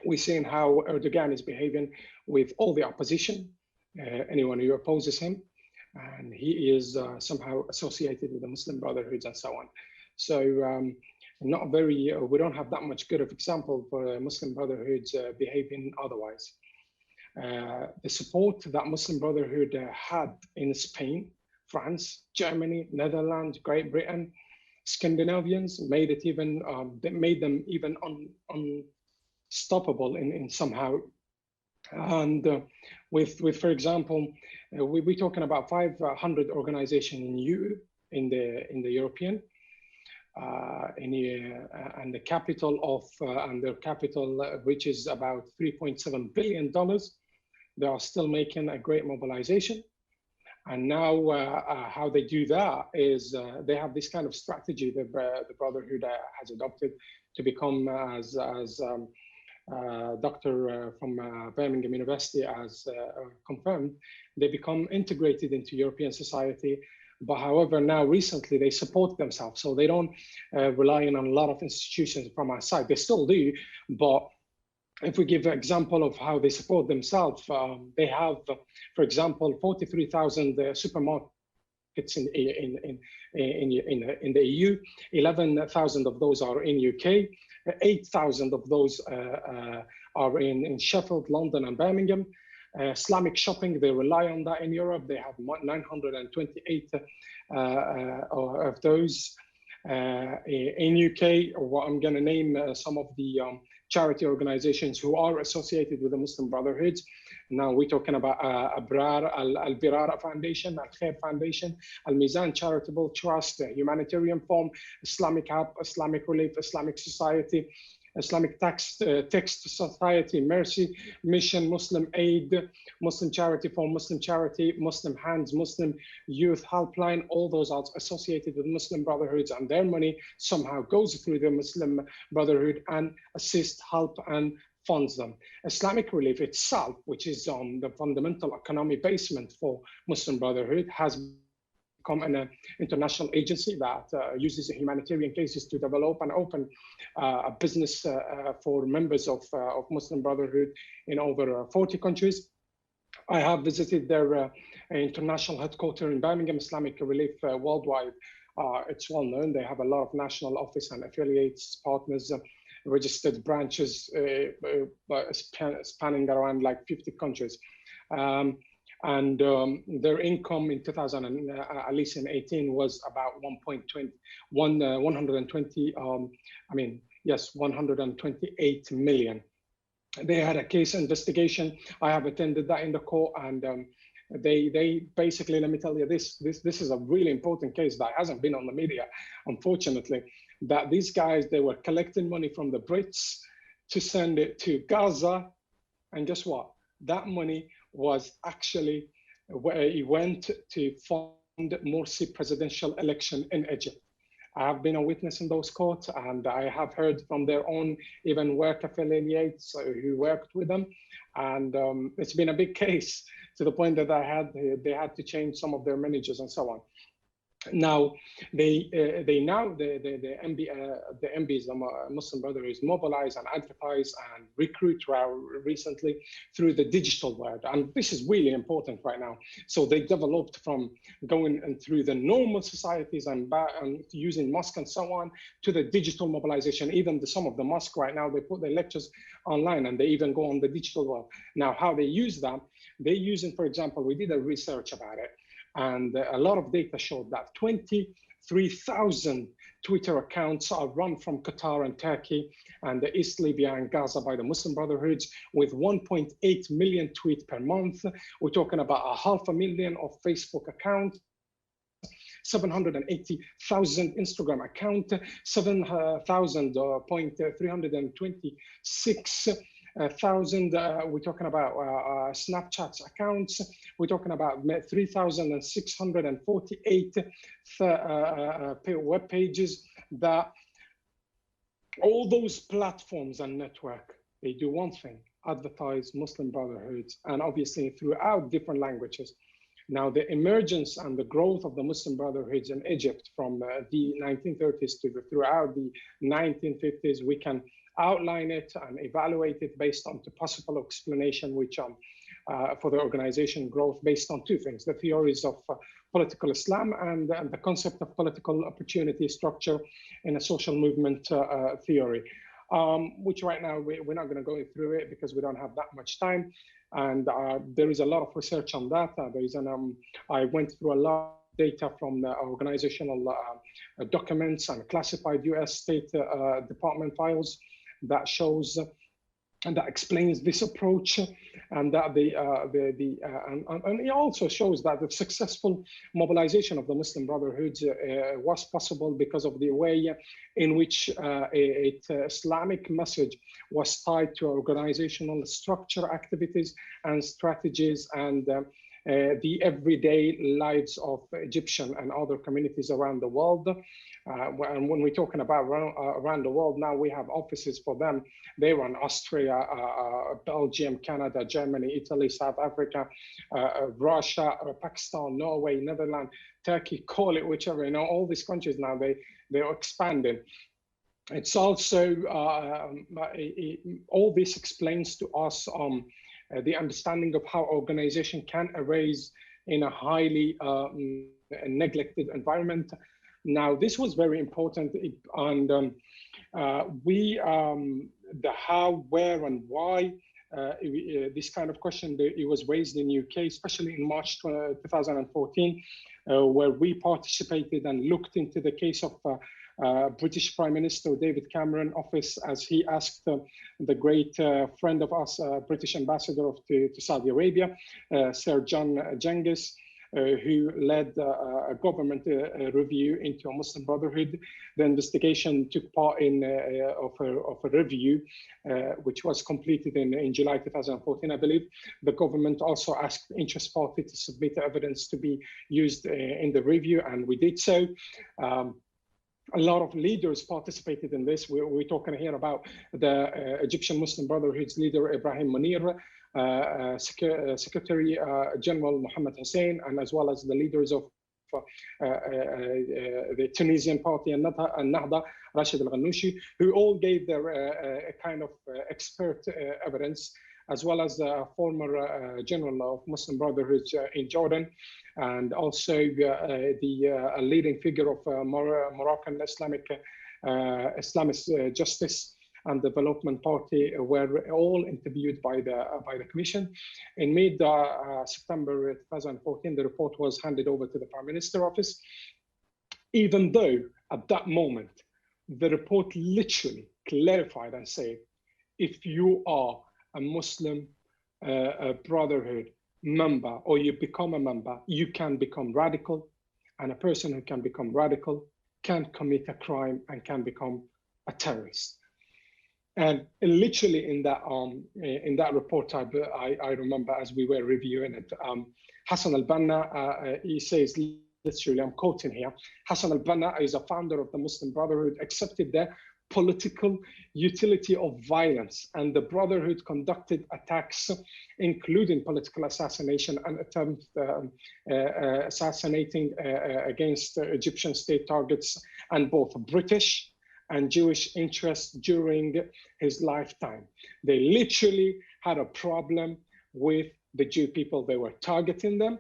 We've seen how Erdogan is behaving with all the opposition, anyone who opposes him, and he is somehow associated with the Muslim Brotherhoods and so on. So not very, we don't have that much good of example for Muslim Brotherhoods behaving otherwise. The support that Muslim Brotherhood had in Spain, France, Germany, Netherlands, Great Britain, Scandinavians made it even, that made them even unstoppable in somehow. And with, for example, we're talking about 500 organizations in the European, and the capital of, and their capital reaches about $3.7 billion. They are still making a great mobilization. And now how they do that is they have this kind of strategy that the Brotherhood has adopted to become, as Doctor from Birmingham University has confirmed, they become integrated into European society. But however, now recently they support themselves. So they don't rely on a lot of institutions from outside. They still do, but if we give an example of how they support themselves, they have, for example, 43,000 supermarkets in the EU, 11,000 of those are in UK, 8,000 of those are in Sheffield, London, and Birmingham. Islamic shopping, they rely on that in Europe. They have 928 of those. In UK, what I'm going to name some of the charity organizations who are associated with the Muslim Brotherhoods. Now we're talking about Abrar, Al-Birara Foundation, Al-Khair Foundation, Al-Mizan Charitable Trust, Humanitarian Fund, Islamic Hub, Islamic Relief, Islamic Society, Islamic Text Society, Mercy, Mission, Muslim Aid, Muslim Charity for Muslim Charity, Muslim Hands, Muslim Youth Helpline, all those are associated with Muslim Brotherhoods, and their money somehow goes through the Muslim Brotherhood and assists, help, and funds them. Islamic Relief itself, which is the fundamental economic basement for Muslim Brotherhood, has become an international agency that uses humanitarian cases to develop and open a business for members of Muslim Brotherhood in over 40 countries. I have visited their international headquarters in Birmingham, Islamic Relief Worldwide. It's well known. They have a lot of national office and affiliates, partners, registered branches spanning around like 50 countries. And their income in 2000, at least in 18, was about 128 million. They had a case investigation. I have attended that in the court, and they basically, let me tell you, this is a really important case that hasn't been on the media, unfortunately, that these guys, they were collecting money from the Brits to send it to Gaza. And guess what? That money was actually where it went to fund Morsi presidential election in Egypt. I have been a witness in those courts, and I have heard from their own even work affiliates who worked with them. And it's been a big case to the point that they had to change some of their managers and so on. Now the MBs, the Muslim Brotherhood, is mobilized and advertise and recruit recently through the digital world, and this is really important right now. So they developed from going and through the normal societies and using mosque and so on to the digital mobilization. Even some of the mosque right now, they put their lectures online and they even go on the digital world. Now, how they use that? They're using, for example, we did a research about it, and a lot of data showed that 23,000 Twitter accounts are run from Qatar and Turkey and the East Libya and Gaza by the Muslim Brotherhoods, with 1.8 million tweets per month. We're talking about 500,000 of Facebook accounts, 780,000 Instagram account, 7,326,000. We're talking about Snapchat accounts. We're talking about 3,648 web pages. That all those platforms and network, they do one thing: advertise Muslim Brotherhoods, and obviously throughout different languages. Now, the emergence and the growth of the Muslim Brotherhoods in Egypt from the 1930s to throughout the 1950s, we can outline it and evaluate it based on the possible explanation, which for the organization growth based on two things: the theories of political Islam and the concept of political opportunity structure in a social movement theory, which right now we're not going to go through it because we don't have that much time. And there is a lot of research on that. I went through a lot of data from the organizational documents and classified US State Department files that shows and that explains this approach, and that and it also shows that the successful mobilization of the Muslim Brotherhoods was possible because of the way in which Islamic message was tied to organizational structure, activities, and strategies, and the everyday lives of Egyptian and other communities around the world. And when we're talking about around the world now, we have offices for them. They run Austria, Belgium, Canada, Germany, Italy, South Africa, Russia, Pakistan, Norway, Netherlands, Turkey, call it whichever, all these countries now, they're expanding. It's also, all this explains to us the understanding of how organization can arise in a highly neglected environment. Now, this was very important, and the how, where, and why, this kind of question, it was raised in UK, especially in March 2014, where we participated and looked into the case of British Prime Minister David Cameron office, as he asked the great friend of us, British ambassador to Saudi Arabia, Sir John Jengis, who led a government review into a Muslim Brotherhood. The investigation took part in of a review, which was completed in July 2014, I believe. The government also asked interest party to submit evidence to be used in the review, and we did so. A lot of leaders participated in this. We're talking here about the Egyptian Muslim Brotherhood's leader, Ibrahim Munir, Secretary General Mohammed Hussein, and as well as the leaders of the Tunisian party and Nahda, Rashid al-Ghannouchi, who all gave their kind of expert evidence, as well as the former general of Muslim Brotherhood in Jordan, and also the leading figure of Moroccan Islamist Justice and Development Party were all interviewed by the Commission. In mid-September 2014, the report was handed over to the Prime Minister office, even though at that moment, the report literally clarified and said, if you are a Muslim Brotherhood member, or you become a member, you can become radical, and a person who can become radical can commit a crime and can become a terrorist. And literally in that report, I remember as we were reviewing it, Hassan al-Banna, he says, literally, I'm quoting here, Hassan al-Banna is a founder of the Muslim Brotherhood, accepted the political utility of violence, and the Brotherhood conducted attacks, including political assassination and attempt assassinating against Egyptian state targets and both British and Jewish interests during his lifetime. They literally had a problem with the Jew people. They were targeting them.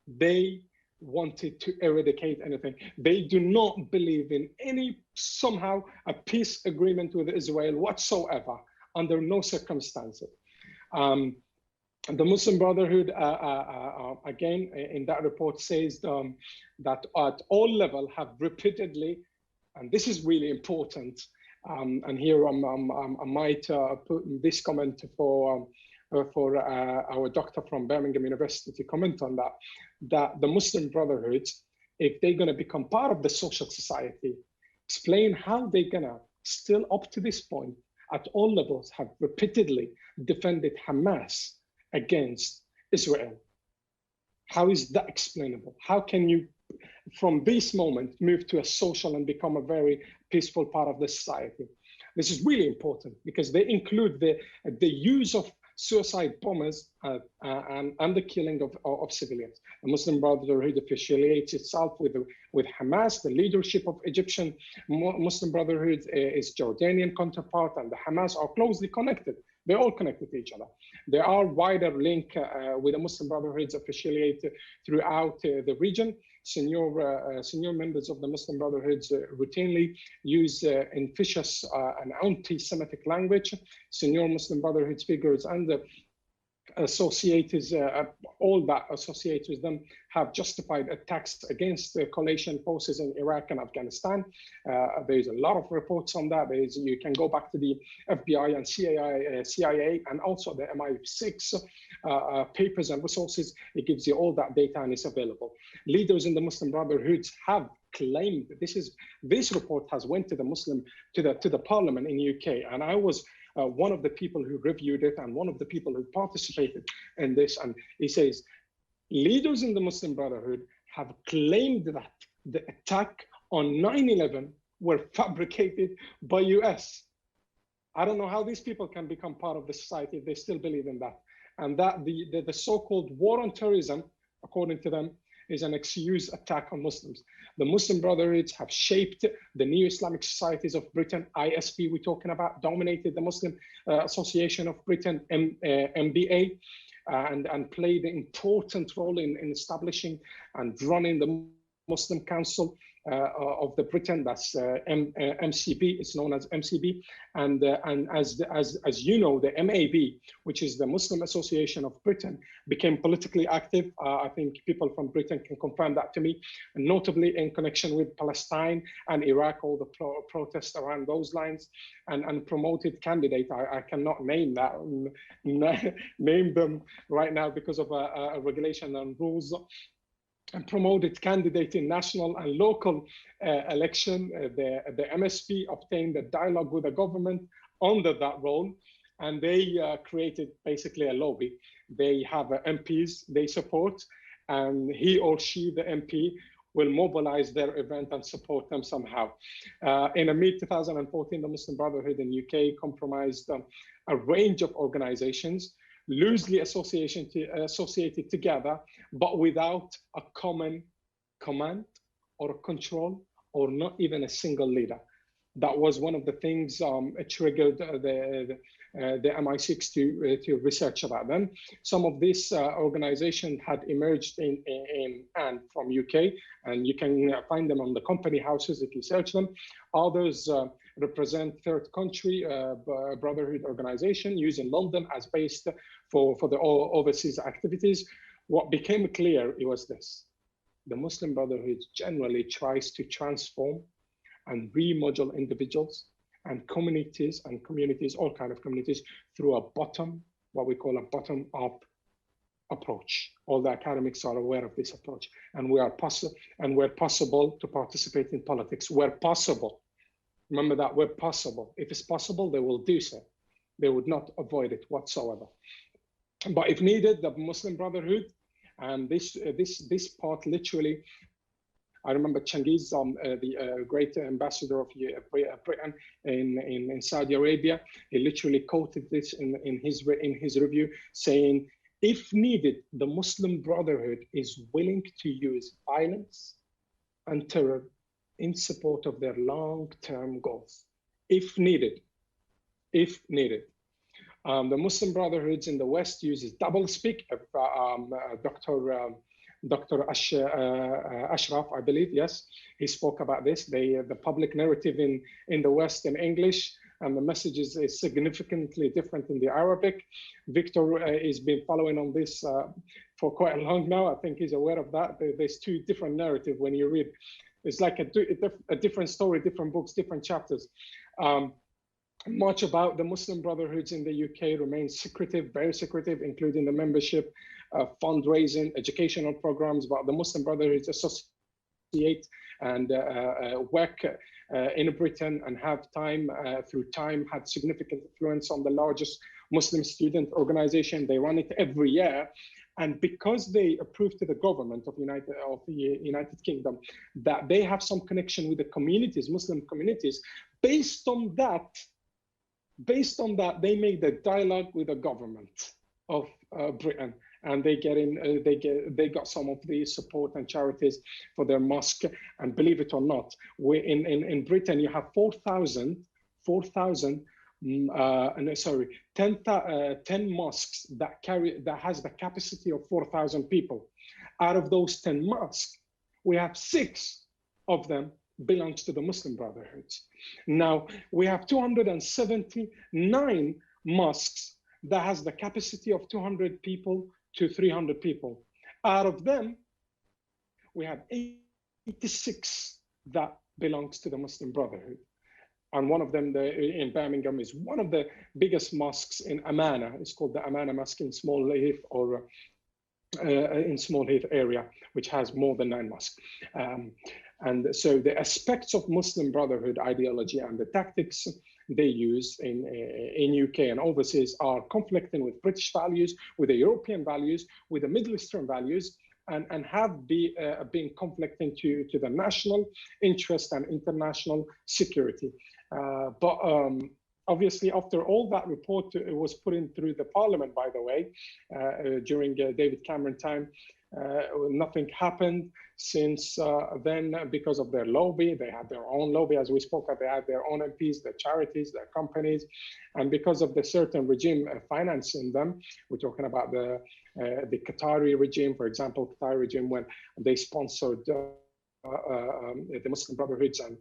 They wanted to eradicate anything. They do not believe in any, somehow, a peace agreement with Israel whatsoever, under no circumstances. The Muslim Brotherhood, again, in that report says that at all levels have repeatedly, and this is really important, and here I might put this comment for our doctor from Birmingham University to comment on that, that the Muslim Brotherhood, if they're going to become part of the social society, explain how they're going to still up to this point at all levels have repeatedly defended Hamas against Israel. How is that explainable? How can you, from this moment, move to a social and become a very peaceful part of the society? This is really important because they include the use of suicide bombers and the killing of civilians. The Muslim Brotherhood affiliates itself with Hamas. The leadership of Egyptian Muslim Brotherhood is Jordanian counterpart, and the Hamas are closely connected. They're all connected to each other. There are wider link with the Muslim Brotherhoods affiliated throughout the region. Senior members of the Muslim Brotherhoods routinely use infectious and anti-Semitic language. Senior Muslim Brotherhood figures and the associates, all that associates with them, have justified attacks against the coalition forces in Iraq and Afghanistan. There's a lot of reports on that. You can go back to the FBI and CIA and also the MI6 papers and resources. It gives you all that data and it's available. Leaders in the Muslim Brotherhoods have claimed this report has went to the parliament in UK, and I was one of the people who reviewed it and one of the people who participated in this, and he says leaders in the Muslim Brotherhood have claimed that the attack on 9/11 were fabricated by US. I don't know how these people can become part of the society if they still believe in that, and that the so-called war on terrorism, according to them, is an excuse attack on Muslims. The Muslim Brotherhoods have shaped the new Islamic societies of Britain, ISP we're talking about, dominated the Muslim Association of Britain, MBA, and played an important role in establishing and running the Muslim Council of the Britain, that's MCB, it's known as MCB, and as you know, the MAB, which is the Muslim Association of Britain, became politically active. I think people from Britain can confirm that to me, and notably in connection with Palestine and Iraq, all the protests around those lines, and promoted candidate. I cannot name that, name them right now because of a regulation and rules. And promoted candidate in national and local election. The MSP obtained a dialogue with the government under that role, and they created basically a lobby. They have MPs they support, and he or she, the MP, will mobilize their event and support them somehow. In mid-2014, the Muslim Brotherhood in UK compromised a range of organizations loosely associated together, but without a common command or control, or not even a single leader. That was one of the things triggered the MI6 to research about them. Some of these organizations had emerged and from UK, and you can find them on the company houses if you search them. Others represent third country brotherhood organization used in London as based for the overseas activities. What became clear, it was this: the Muslim Brotherhood generally tries to transform and remodel individuals and communities, all kind of communities, through what we call a bottom-up approach. All the academics are aware of this approach, and where possible to participate in politics, where possible. Remember that, where possible. If it's possible, they will do so. They would not avoid it whatsoever. But if needed, the Muslim Brotherhood, and this part literally I remember Cengiz, the great ambassador of Britain in Saudi Arabia. He literally quoted this in his review, saying, if needed, the Muslim Brotherhood is willing to use violence and terror in support of their long-term goals, if needed. If needed. The Muslim Brotherhoods in the West uses doublespeak. Dr. Ashraf, I believe, yes, he spoke about this. The public narrative in the West in English, and the message is significantly different in the Arabic. Victor has been following on this for quite long now. I think he's aware of that. There's two different narratives when you read. It's like a different story, different books, different chapters. Much about the Muslim Brotherhoods in the UK remains secretive, very secretive, including the membership, fundraising, educational programs. But the Muslim Brotherhoods associate and work in Britain and have through time had significant influence on the largest Muslim student organization. They run it every year. And because they approved to the government of the United Kingdom that they have some connection with the communities, Muslim communities, based on that, they made a dialogue with the government of Britain, and they got some of the support and charities for their mosque. And believe it or not, in Britain you have 10 mosques that has the capacity of 4,000 people. Out of those 10 mosques, we have 6 of them belongs to the Muslim Brotherhoods. Now, we have 279 mosques that has the capacity of 200 people to 300 people. Out of them, we have 86 that belongs to the Muslim Brotherhood. And one of them in Birmingham is one of the biggest mosques in Amana. It's called the Amana Mosque in Small Heath, or in Small Heath area, which has more than 9 mosques. And so the aspects of Muslim Brotherhood ideology and the tactics they use in UK and overseas are conflicting with British values, with the European values, with the Middle Eastern values, and have been conflicting to the national interest and international security. But obviously, after all that report was put in through the Parliament, by the way, during David Cameron time, nothing happened since then because of their lobby. They had their own lobby, as we spoke of. They had their own MPs, their charities, their companies, and because of the certain regime financing them, we're talking about the Qatari regime, for example, Qatari regime, when they sponsored the Muslim Brotherhoods, and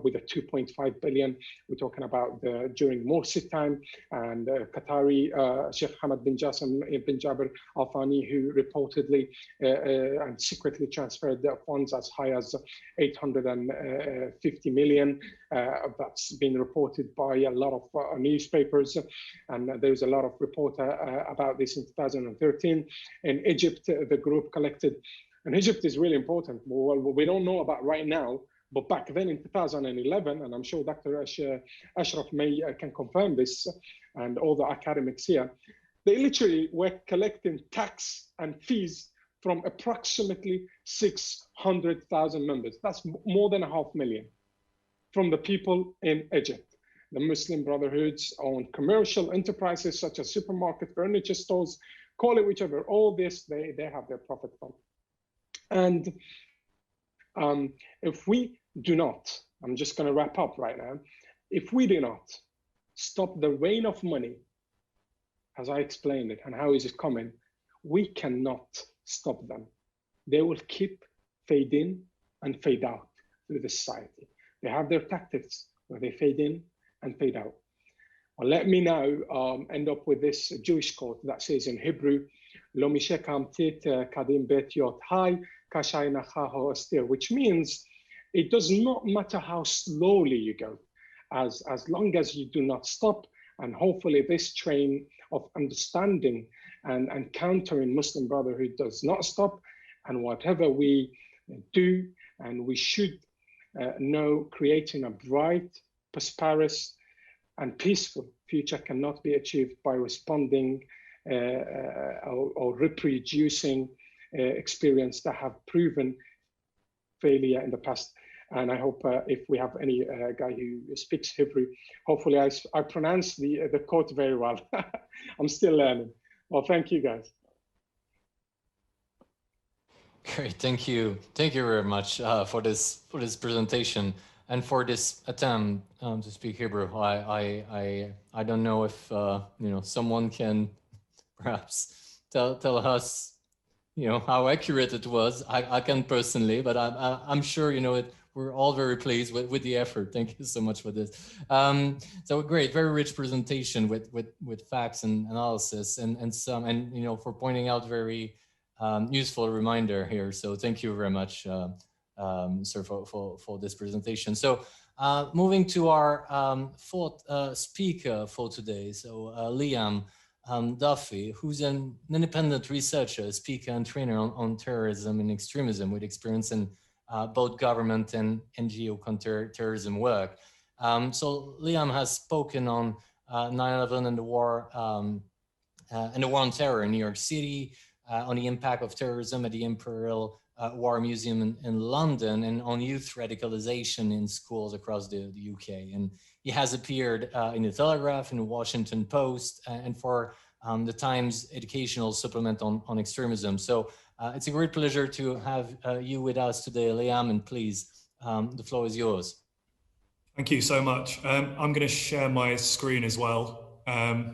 with a 2.5 billion, we're talking about during Morsi time, and Qatari Sheikh Hamad bin Jassim bin Jabir Al Thani, who reportedly and secretly transferred their funds as high as 850 million. That's been reported by a lot of newspapers, and there's a lot of report about this in 2013. In Egypt, the group collected. And Egypt is really important. Well, we don't know about right now, but back then in 2011, and I'm sure Dr. Ashraf can confirm this, and all the academics here, they literally were collecting tax and fees from approximately 600,000 members. That's more than 500,000 from the people in Egypt. The Muslim Brotherhoods own commercial enterprises such as supermarket, furniture stores, call it whichever. All this, they have their profit from. And if we do not, I'm just going to wrap up right now, if we do not stop the rain of money, as I explained it, and how is it coming, we cannot stop them. They will keep fade in and fade out through the society. They have their tactics where they fade in and fade out. Well, let me now end up with this Jewish quote that says in Hebrew, Lo mishekam tit kadim bet yot hai, which means it does not matter how slowly you go, as long as you do not stop. And hopefully this train of understanding and countering Muslim Brotherhood does not stop. And whatever we do, and we should know, creating a bright, prosperous, and peaceful future cannot be achieved by responding or reproducing experience that have proven failure in the past. And I hope if we have any guy who speaks Hebrew, hopefully I pronounce the quote very well. I'm still learning. Well, thank you guys.
Great, thank you very much for this presentation and for this attempt to speak Hebrew. I don't know if someone can perhaps tell us how accurate it was. I can personally, but I'm sure we're all very pleased with the effort. Thank you so much for this. So great, very rich presentation with facts and analysis and for pointing out very useful reminder here. So thank you very much, sir, for this presentation. So moving to our fourth speaker for today. So Liam Duffy, who's an independent researcher, speaker, and trainer on terrorism and extremism with experience in both government and NGO counter-terrorism work. So Liam has spoken on 9/11 and the war on terror in New York City, on the impact of terrorism at the Imperial War Museum in London, and on youth radicalization in schools across the UK. And he has appeared in the Telegraph, in the Washington Post, and for the Times educational supplement on extremism. So it's a great pleasure to have you with us today, Liam, and please, the floor is yours.
Thank you so much. I'm going to share my screen as well. And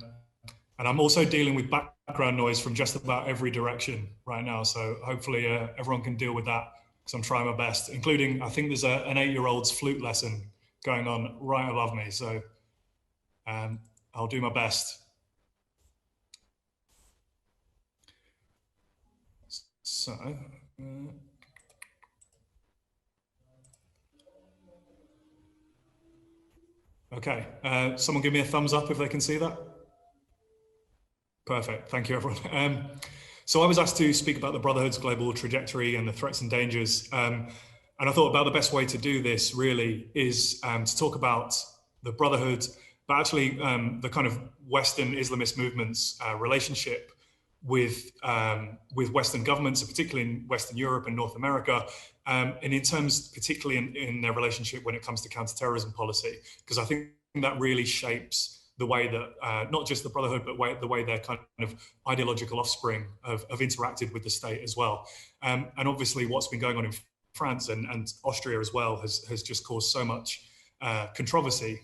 I'm also dealing with background noise from just about every direction right now. So hopefully everyone can deal with that, because I'm trying my best, including, I think there's an 8-year-old's flute lesson going on right above me. So I'll do my best. So, okay, someone give me a thumbs up if they can see that. Perfect, thank you everyone. So I was asked to speak about the Brotherhood's global trajectory and the threats and dangers. And I thought about the best way to do this really is to talk about the Brotherhood, but actually the kind of Western Islamist movement's relationship with Western governments, and particularly in Western Europe and North America, and in terms particularly in their relationship when it comes to counterterrorism policy, because I think that really shapes the way that not just the Brotherhood, but the way their kind of ideological offspring have interacted with the state as well. And obviously what's been going on in France and Austria as well has just caused so much controversy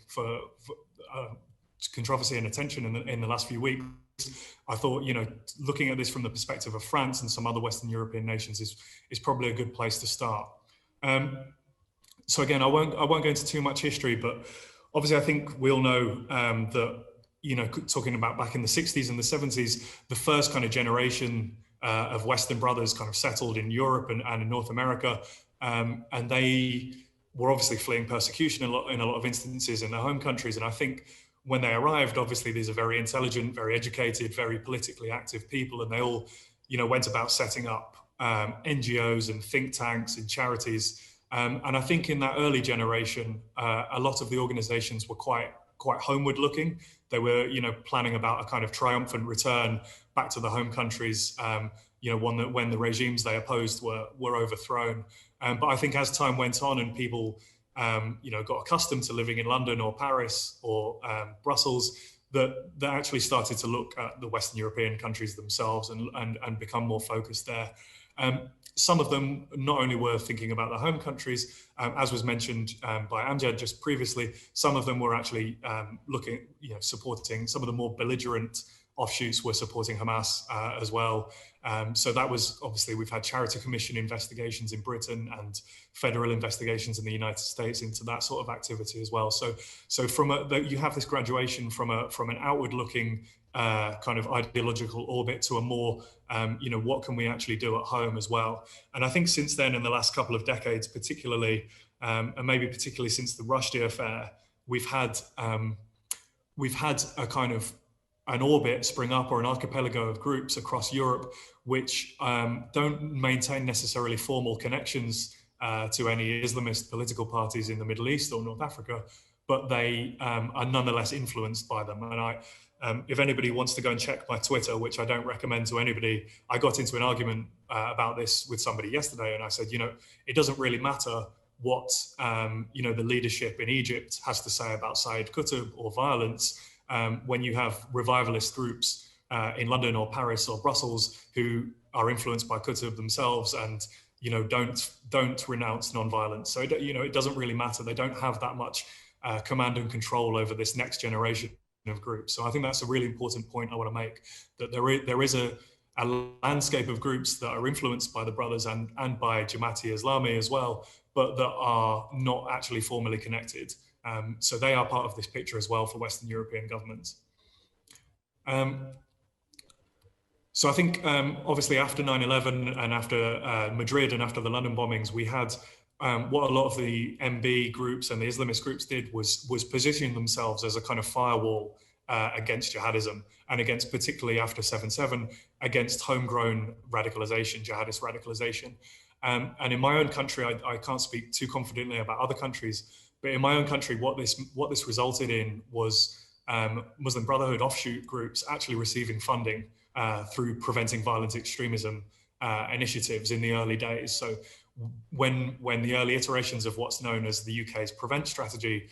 controversy and attention in the last few weeks. I thought, looking at this from the perspective of France and some other Western European nations is probably a good place to start. So again, I won't go into too much history, but obviously I think we all know that, talking about back in the 60s and the 70s, the first kind of generation of Western brothers kind of settled in Europe and in North America, and they were obviously fleeing persecution in a lot of instances in their home countries. And I think when they arrived, obviously these are very intelligent, very educated, very politically active people, and they all, went about setting up NGOs and think tanks and charities. And I think in that early generation, a lot of the organizations were quite homeward looking. They were, planning about a kind of triumphant return back to the home countries, when the regimes they opposed were overthrown. But I think as time went on and people got accustomed to living in London or Paris or Brussels, that actually started to look at the Western European countries themselves and become more focused there. Some of them not only were thinking about their home countries, as was mentioned by Amjad just previously, some of them were actually looking, supporting some of the more belligerent offshoots were supporting Hamas as well. So that was obviously, we've had Charity Commission investigations in Britain and federal investigations in the United States into that sort of activity as well. So you have this graduation from an outward looking kind of ideological orbit to a more, what can we actually do at home as well? And I think since then, in the last couple of decades, particularly, and maybe particularly since the Rushdie affair, we've had a kind of an orbit spring up, or an archipelago of groups across Europe, which don't maintain necessarily formal connections to any Islamist political parties in the Middle East or North Africa, but they are nonetheless influenced by them. And if anybody wants to go and check my Twitter, which I don't recommend to anybody, I got into an argument about this with somebody yesterday, and I said, it doesn't really matter what the leadership in Egypt has to say about Said Qutb or violence when you have revivalist groups in London or Paris or Brussels who are influenced by Qutb themselves and don't renounce non-violence. So it doesn't really matter. They don't have that much command and control over this next generation of groups. So I think that's a really important point I want to make, that there is a landscape of groups that are influenced by the Brothers and by Jamaat-e-Islami as well, but that are not actually formally connected. So they are part of this picture as well for Western European governments. So I think obviously after 9/11 and after Madrid and after the London bombings, we had what a lot of the MB groups and the Islamist groups did was positioning themselves as a kind of firewall against jihadism, and against, particularly after 7/7, against homegrown radicalization, jihadist radicalization. And in my own country, I can't speak too confidently about other countries, but in my own country, what this resulted in was Muslim Brotherhood offshoot groups actually receiving funding through preventing violent extremism initiatives in the early days. So when the early iterations of what's known as the UK's Prevent strategy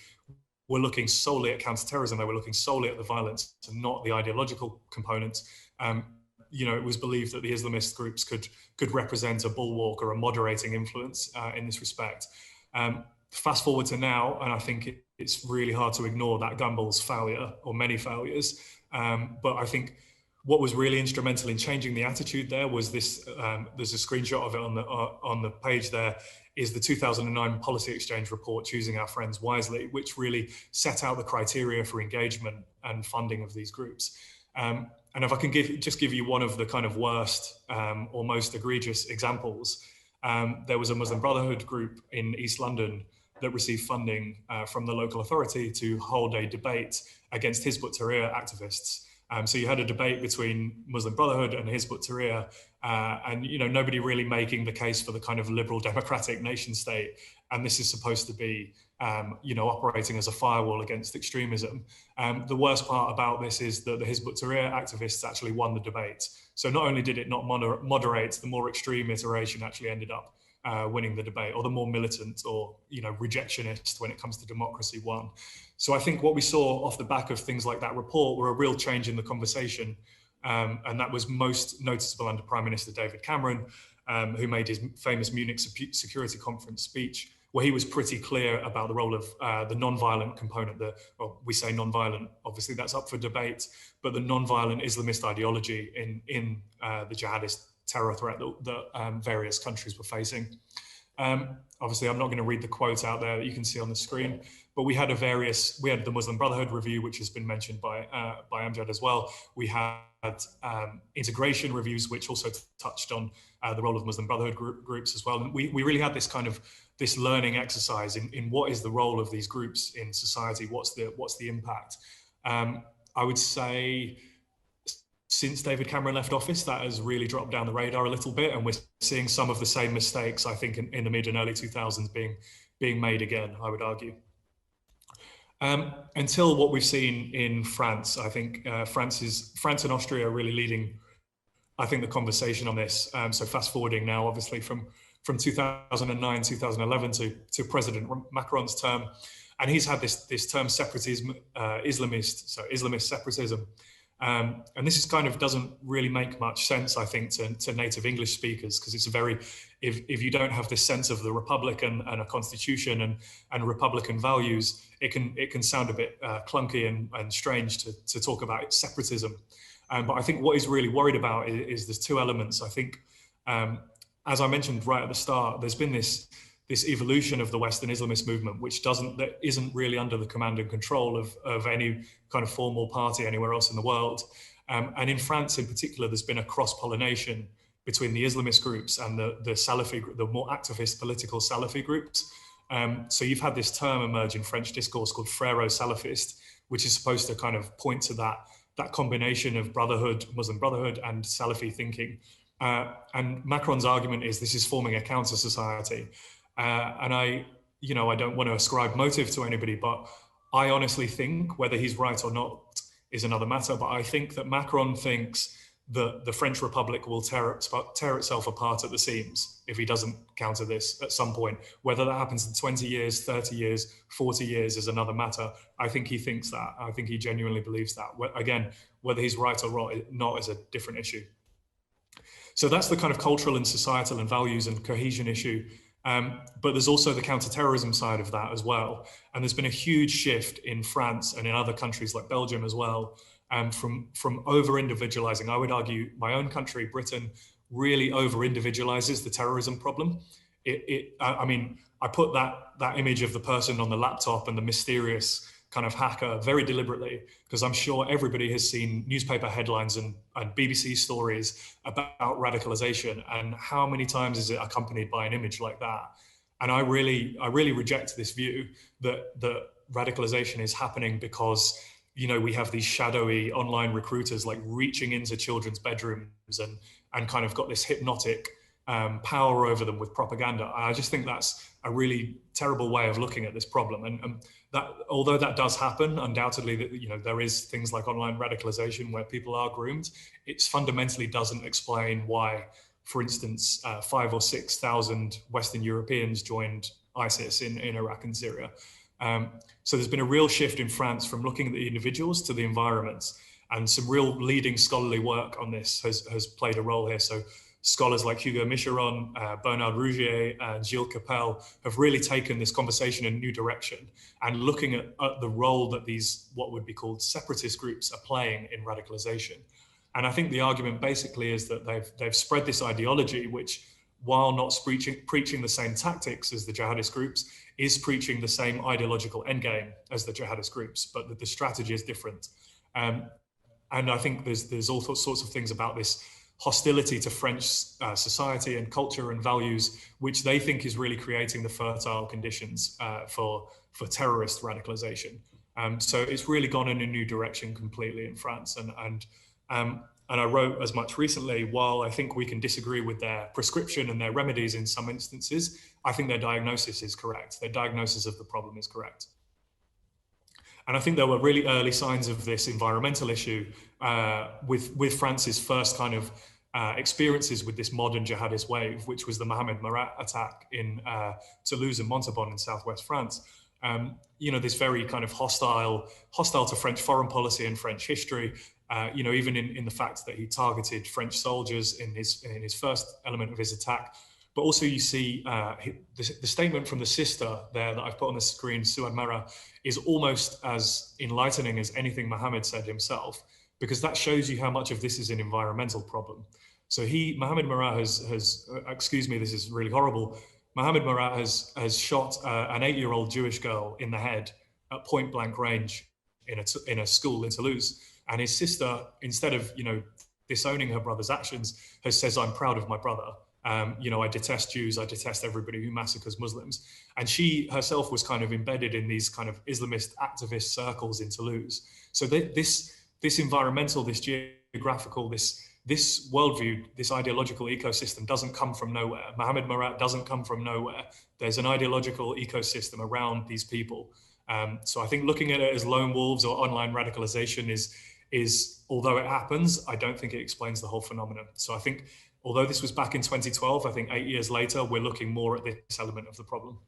were looking solely at counterterrorism, they were looking solely at the violence and not the ideological components. It was believed that the Islamist groups could represent a bulwark or a moderating influence in this respect. Fast forward to now, and I think it's really hard to ignore that Gumbel's failure, or many failures. But I think what was really instrumental in changing the attitude there was this. There's a screenshot of it on the page there. Is the 2009 Policy Exchange report, Choosing Our Friends Wisely, which really set out the criteria for engagement and funding of these groups. And if I can just give you one of the kind of worst or most egregious examples, there was a Muslim Brotherhood group in East London that received funding from the local authority to hold a debate against Hizb ut-Tahrir activists. So you had a debate between Muslim Brotherhood and Hizb ut-Tahrir, and nobody really making the case for the kind of liberal democratic nation state. And this is supposed to be, operating as a firewall against extremism. The worst part about this is that the Hizb ut-Tahrir activists actually won the debate. So not only did it not moderate, the more extreme iteration actually ended up winning the debate, or the more militant or rejectionist when it comes to democracy won. So I think what we saw off the back of things like that report were a real change in the conversation, and that was most noticeable under Prime Minister David Cameron, who made his famous Munich Security Conference speech, where he was pretty clear about the role of the non-violent component. We say non-violent, obviously that's up for debate, but the non-violent Islamist ideology in the jihadist terror threat that various countries were facing. Obviously, I'm not going to read the quote out there that you can see on the screen, but we had the Muslim Brotherhood review, which has been mentioned by Amjad as well. We had integration reviews, which also touched on the role of Muslim Brotherhood groups as well. And we really had this learning exercise in what is the role of these groups in society, what's the impact. I would say, since David Cameron left office, that has really dropped down the radar a little bit, and we're seeing some of the same mistakes, I think, in the mid and early 2000s being made again, I would argue. Until what we've seen in France, I think France and Austria are really leading, I think, the conversation on this. So fast forwarding now, obviously, from 2009, 2011 to President Macron's term, and he's had this term separatism, Islamist separatism. And this is kind of doesn't really make much sense, I think, to native English speakers, because it's if you don't have this sense of the Republic and a constitution and Republican values, it can sound a bit clunky and strange to talk about separatism. But I think what he's really worried about is there's two elements. I think, as I mentioned right at the start, there's been this evolution of the Western Islamist movement, that isn't really under the command and control of any kind of formal party anywhere else in the world. And in France in particular, there's been a cross-pollination between the Islamist groups and the Salafi, the more activist political Salafi groups. So you've had this term emerge in French discourse called Frero-Salafist, which is supposed to kind of point to that combination of brotherhood, Muslim Brotherhood, and Salafi thinking. And Macron's argument is this is forming a counter society. And I don't want to ascribe motive to anybody, but I honestly think, whether he's right or not is another matter, but I think that Macron thinks the French Republic will tear itself apart at the seams if he doesn't counter this at some point. Whether that happens in 20 years, 30 years, 40 years is another matter. I think he thinks that. I think he genuinely believes that. Again, whether he's right or not is a different issue. So that's the kind of cultural and societal and values and cohesion issue. But there's also the counterterrorism side of that as well. And there's been a huge shift in France and in other countries like Belgium as well, from over-individualizing. I would argue my own country, Britain, really over-individualizes the terrorism problem. I mean, I put that image of the person on the laptop and the mysterious kind of hacker very deliberately, because I'm sure everybody has seen newspaper headlines and BBC stories about radicalization, and how many times is it accompanied by an image like that? And I really reject this view that radicalization is happening because, you know, we have these shadowy online recruiters like reaching into children's bedrooms and kind of got this hypnotic power over them with propaganda. I just think that's a really terrible way of looking at this problem. And that, although that does happen, undoubtedly, that, you know, there is things like online radicalization where people are groomed. It fundamentally doesn't explain why, for instance, 5,000 or 6,000 Western Europeans joined ISIS in Iraq and Syria. So there's been a real shift in France from looking at the individuals to the environments, and some real leading scholarly work on this has played a role here. So scholars like Hugo Micheron, Bernard Rougier, and Gilles Capel have really taken this conversation in a new direction, and looking at the role that these, what would be called separatist groups, are playing in radicalization. And I think the argument basically is that they've spread this ideology, which, while not preaching the same tactics as the jihadist groups, is preaching the same ideological endgame as the jihadist groups, but the strategy is different. And I think there's all sorts of things about this hostility to French society and culture and values, which they think is really creating the fertile conditions for terrorist radicalization. So it's really gone in a new direction completely in France. And I wrote as much recently, while I think we can disagree with their prescription and their remedies in some instances, I think their diagnosis is correct. Their diagnosis of the problem is correct. And I think there were really early signs of this environmental issue with France's first kind of experiences with this modern jihadist wave, which was the Mohamed Marat attack in Toulouse and Montauban in southwest France. You know, this very kind of hostile to French foreign policy and French history. You know, even in the fact that he targeted French soldiers in his first element of his attack. But also you see the statement from the sister there that I've put on the screen, Suad Mara, is almost as enlightening as anything Mohammed said himself, because that shows you how much of this is an environmental problem. So Mohamed Marat has excuse me, this is really horrible. Mohamed Marat has shot an 8-year-old Jewish girl in the head at point blank range in a school in Toulouse. And his sister, instead of, you know, disowning her brother's actions, says, "I'm proud of my brother. You know, I detest Jews. I detest everybody who massacres Muslims." And she herself was kind of embedded in these kind of Islamist activist circles in Toulouse. So this environmental, this geographical, this worldview, this ideological ecosystem doesn't come from nowhere. Mohamed Marat doesn't come from nowhere. There's an ideological ecosystem around these people. So I think looking at it as lone wolves or online radicalization is, although it happens, I don't think it explains the whole phenomenon. So I think, although this was back in 2012, I think 8 years later, we're looking more at this element of the problem.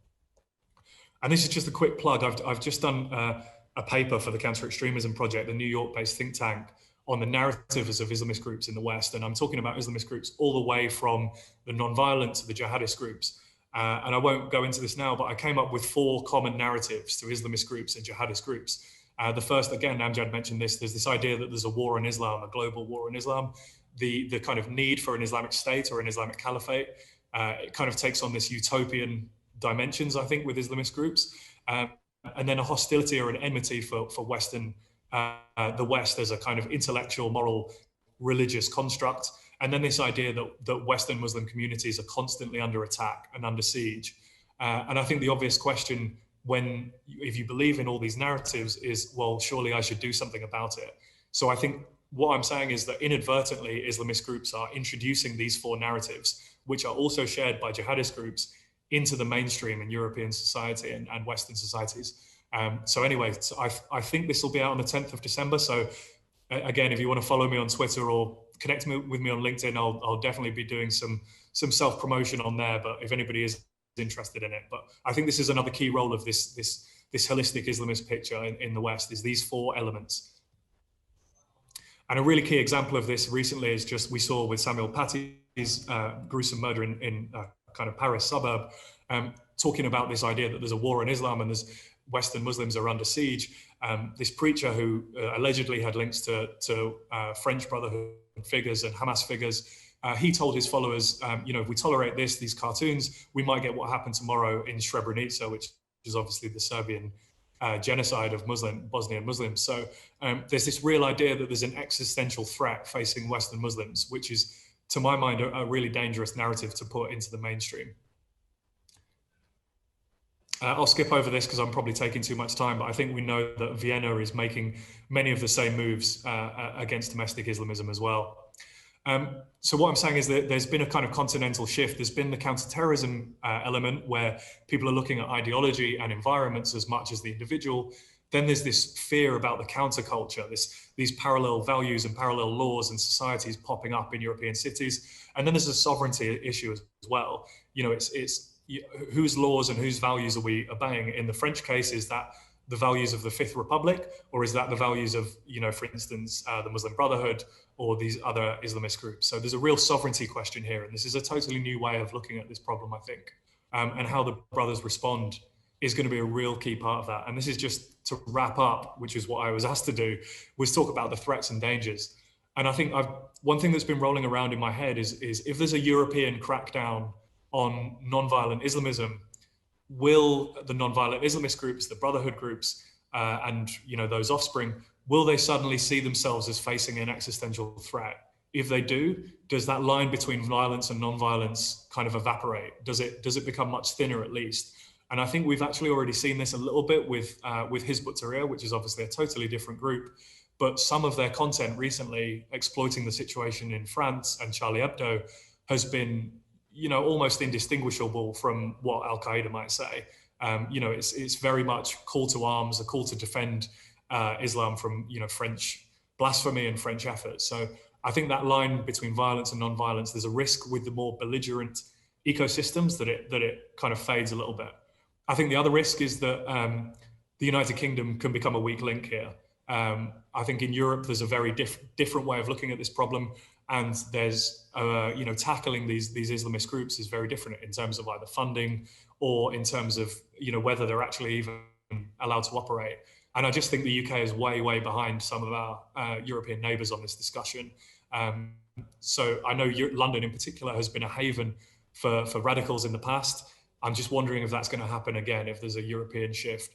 And this is just a quick plug. I've just done a paper for the Counter-Extremism Project, the New York-based think tank, on the narratives of Islamist groups in the West. And I'm talking about Islamist groups all the way from the non-violent to the jihadist groups. And I won't go into this now, but I came up with 4 common narratives to Islamist groups and jihadist groups. The first, again, Amjad mentioned this, there's this idea that there's a war on Islam, a global war on Islam, the kind of need for an Islamic state or an Islamic caliphate. It kind of takes on this utopian dimensions, I think, with Islamist groups. And then a hostility or an enmity for Western, the West as a kind of intellectual, moral, religious construct. And then this idea that Western Muslim communities are constantly under attack and under siege. And I think the obvious question, if you believe in all these narratives, is, well, surely I should do something about it. So I think what I'm saying is that inadvertently, Islamist groups are introducing these 4 narratives, which are also shared by jihadist groups, into the mainstream in European society and Western societies. So anyway, I think this will be out on the 10th of December. So again, if you want to follow me on Twitter or connect with me on LinkedIn, I'll definitely be doing some self-promotion on there. But if anybody is interested in it, but I think this is another key role of this holistic Islamist picture in the West, is these four elements. And a really key example of this recently is just we saw with Samuel Paty's gruesome murder in a kind of Paris suburb, talking about this idea that there's a war on Islam and there's Western Muslims are under siege. This preacher who allegedly had links to French Brotherhood figures and Hamas figures, he told his followers, if we tolerate these cartoons, we might get what happened tomorrow in Srebrenica, which is obviously the Serbian genocide of Bosnian Muslims. So there's this real idea that there's an existential threat facing Western Muslims, which is, to my mind, a really dangerous narrative to put into the mainstream. I'll skip over this because I'm probably taking too much time, but I think we know that Vienna is making many of the same moves against domestic Islamism as well. So what I'm saying is that there's been a kind of continental shift. There's been the counterterrorism element where people are looking at ideology and environments as much as the individual. Then there's this fear about the counterculture, these parallel values and parallel laws and societies popping up in European cities. And then there's a sovereignty issue as well. It's whose laws and whose values are we obeying? In the French case, is that the values of the Fifth Republic, or is that the values of, for instance, the Muslim Brotherhood or these other Islamist groups? So there's a real sovereignty question here, and this is a totally new way of looking at this problem, I think. And how the brothers respond is going to be a real key part of that. And this is just to wrap up, which is what I was asked to do, was talk about the threats and dangers. And I think one thing that's been rolling around in my head is if there's a European crackdown on non-violent Islamism, will the non-violent Islamist groups, the Brotherhood groups, and those offspring, will they suddenly see themselves as facing an existential threat? If they do, does that line between violence and non-violence kind of evaporate? Does it become much thinner at least? And I think we've actually already seen this a little bit with Hizb ut-Tahrir, which is obviously a totally different group. But some of their content recently exploiting the situation in France and Charlie Hebdo has been almost indistinguishable from what Al-Qaeda might say. It's very much call to arms, a call to defend Islam from, French blasphemy and French effort. So I think that line between violence and non-violence, there's a risk with the more belligerent ecosystems that it kind of fades a little bit. I think the other risk is that the United Kingdom can become a weak link here. I think in Europe, there's a very different way of looking at this problem. And there's, tackling these Islamist groups is very different in terms of either funding or in terms of, whether they're actually even allowed to operate. And I just think the UK is way, way behind some of our European neighbours on this discussion. So I know London in particular has been a haven for radicals in the past. I'm just wondering if that's going to happen again, if there's a European shift.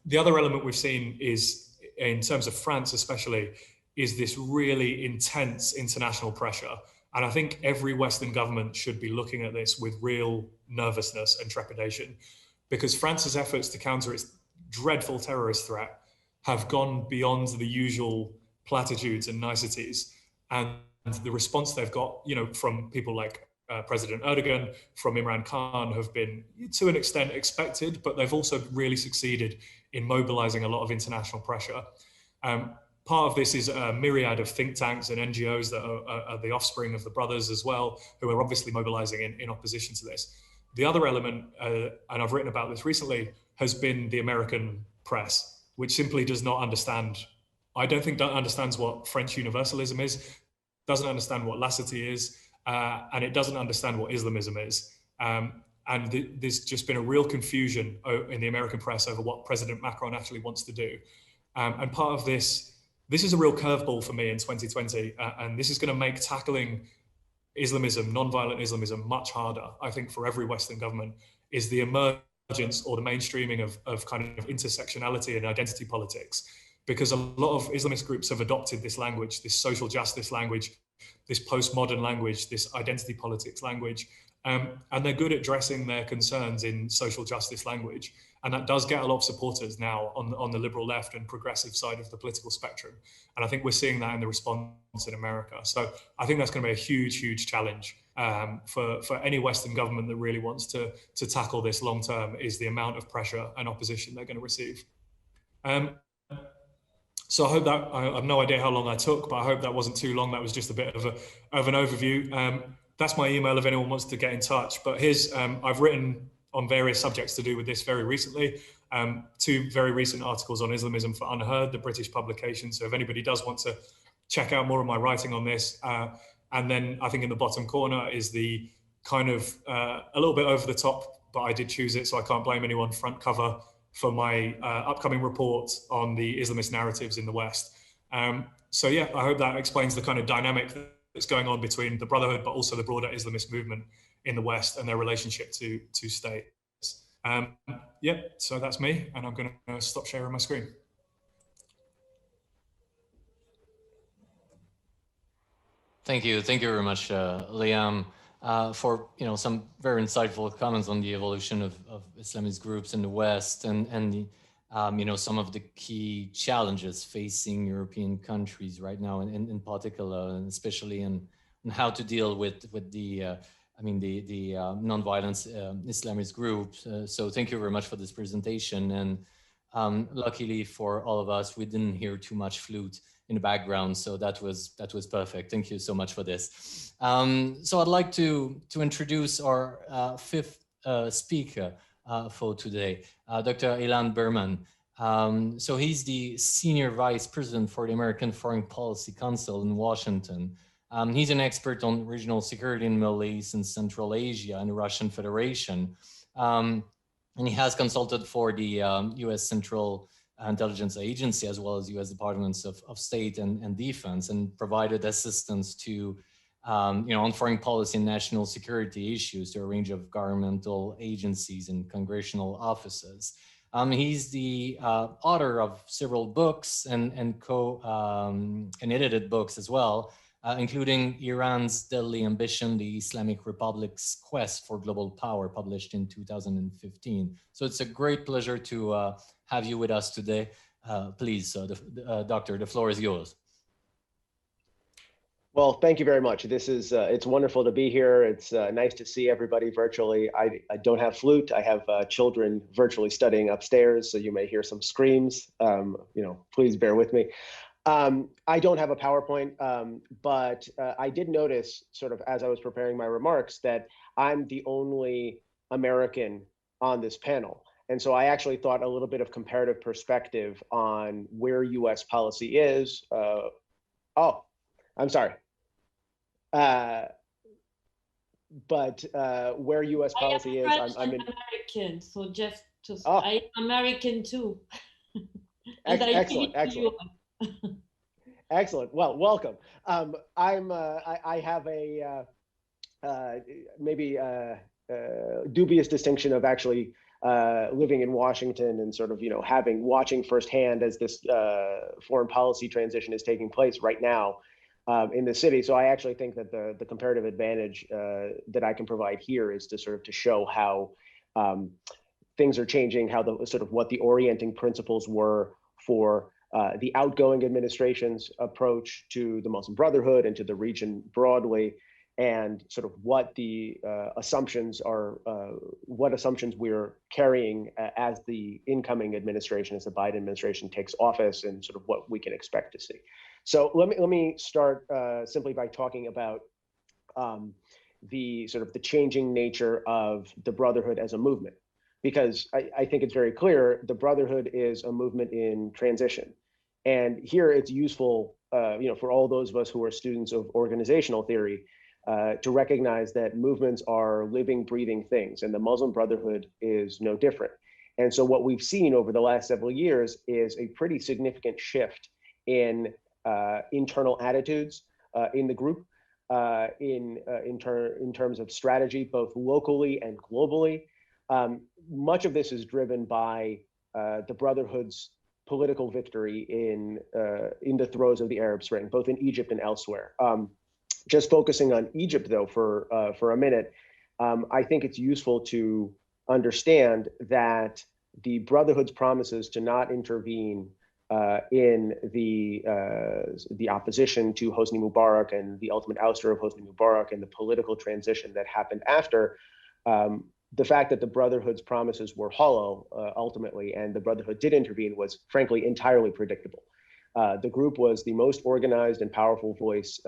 The other element we've seen is, in terms of France especially, is this really intense international pressure. And I think every Western government should be looking at this with real nervousness and trepidation, because France's efforts to counter its dreadful terrorist threat have gone beyond the usual platitudes and niceties. And the response they've got, from people like President Erdogan, from Imran Khan, have been, to an extent, expected, but they've also really succeeded in mobilizing a lot of international pressure. Part of this is a myriad of think tanks and NGOs that are the offspring of the brothers as well, who are obviously mobilizing in opposition to this. The other element, and I've written about this recently, has been the American press, which simply does not understand, understands what French universalism is, doesn't understand what laicity is, and it doesn't understand what Islamism is. And there's just been a real confusion in the American press over what President Macron actually wants to do. And part of this is a real curveball for me in 2020, and this is going to make tackling Islamism, non-violent Islamism, much harder, I think, for every Western government, is the emergence or the mainstreaming of kind of intersectionality and identity politics. Because a lot of Islamist groups have adopted this language, this social justice language, this postmodern language, this identity politics language, and they're good at dressing their concerns in social justice language. And that does get a lot of supporters now on the liberal left and progressive side of the political spectrum. And I think we're seeing that in the response in America. So I think that's going to be a huge, huge challenge for any Western government that really wants to tackle this long term, is the amount of pressure and opposition they're going to receive. So I hope that, I have no idea how long I took, but I hope that wasn't too long. That was just a bit of an overview. That's my email if anyone wants to get in touch. But here's, I've written on various subjects to do with this very recently. Two very recent articles on Islamism for Unheard, the British publication. So if anybody does want to check out more of my writing on this, and then I think in the bottom corner is the kind of a little bit over the top, but I did choose it, so I can't blame anyone, front cover for my upcoming report on the Islamist narratives in the West. So yeah, I hope that explains the kind of dynamic that's going on between the Brotherhood, but also the broader Islamist movement in the West and their relationship to states. Yeah, so that's me, and I'm going to stop sharing my screen.
Thank you very much, Liam, for some very insightful comments on the evolution of Islamist groups in the West and some of the key challenges facing European countries right now, in particular, and especially in how to deal with the non-violent Islamist groups. So thank you very much for this presentation, and luckily for all of us, we didn't hear too much flute in the background, so that was perfect. Thank you so much for this. So I'd like to introduce our fifth speaker for today, Dr. Ilan Berman. So he's the Senior Vice President for the American Foreign Policy Council in Washington. He's an expert on regional security in Middle East and Central Asia and the Russian Federation. And he has consulted for the U.S. Central Intelligence Agency, as well as U.S. Departments of State and Defense, and provided assistance to, on foreign policy and national security issues to a range of governmental agencies and congressional offices. He's the author of several books and edited books as well, including Iran's Deadly Ambition, the Islamic Republic's Quest for Global Power, published in 2015. So it's a great pleasure to have you with us today. Please, Doctor, the floor is yours.
Well, thank you very much. This is, it's wonderful to be here. It's nice to see everybody virtually. I don't have flute. I have children virtually studying upstairs, so you may hear some screams. Please bear with me. I don't have a PowerPoint, but I did notice, sort of as I was preparing my remarks, that I'm the only American on this panel. And so I actually thought a little bit of comparative perspective on where US policy is. Oh, I'm sorry. But where US policy is, I'm in
American, so just to,
oh.
I'm American too.
Excellent. Excellent. Well, welcome. I have a maybe dubious distinction of actually living in Washington and sort of watching firsthand as this foreign policy transition is taking place right now in the city. So I actually think that the comparative advantage that I can provide here is to sort of to show how things are changing, how the sort of what the orienting principles were for the outgoing administration's approach to the Muslim Brotherhood and to the region broadly, and sort of what the assumptions are, what assumptions we're carrying as the incoming administration, as the Biden administration takes office, and sort of what we can expect to see. So let me start simply by talking about the sort of the changing nature of the Brotherhood as a movement, because I think it's very clear the Brotherhood is a movement in transition. And here it's useful, for all those of us who are students of organizational theory, to recognize that movements are living, breathing things, and the Muslim Brotherhood is no different. And so what we've seen over the last several years is a pretty significant shift in internal attitudes in the group, in terms of strategy, both locally and globally. Much of this is driven by the Brotherhood's political victory in the throes of the Arab Spring, both in Egypt and elsewhere. Just focusing on Egypt, though, for a minute, I think it's useful to understand that the Brotherhood's promises to not intervene in the opposition to Hosni Mubarak and the ultimate ouster of Hosni Mubarak and the political transition that happened after, the fact that the Brotherhood's promises were hollow ultimately, and the Brotherhood did intervene, was frankly entirely predictable. The group was the most organized and powerful voice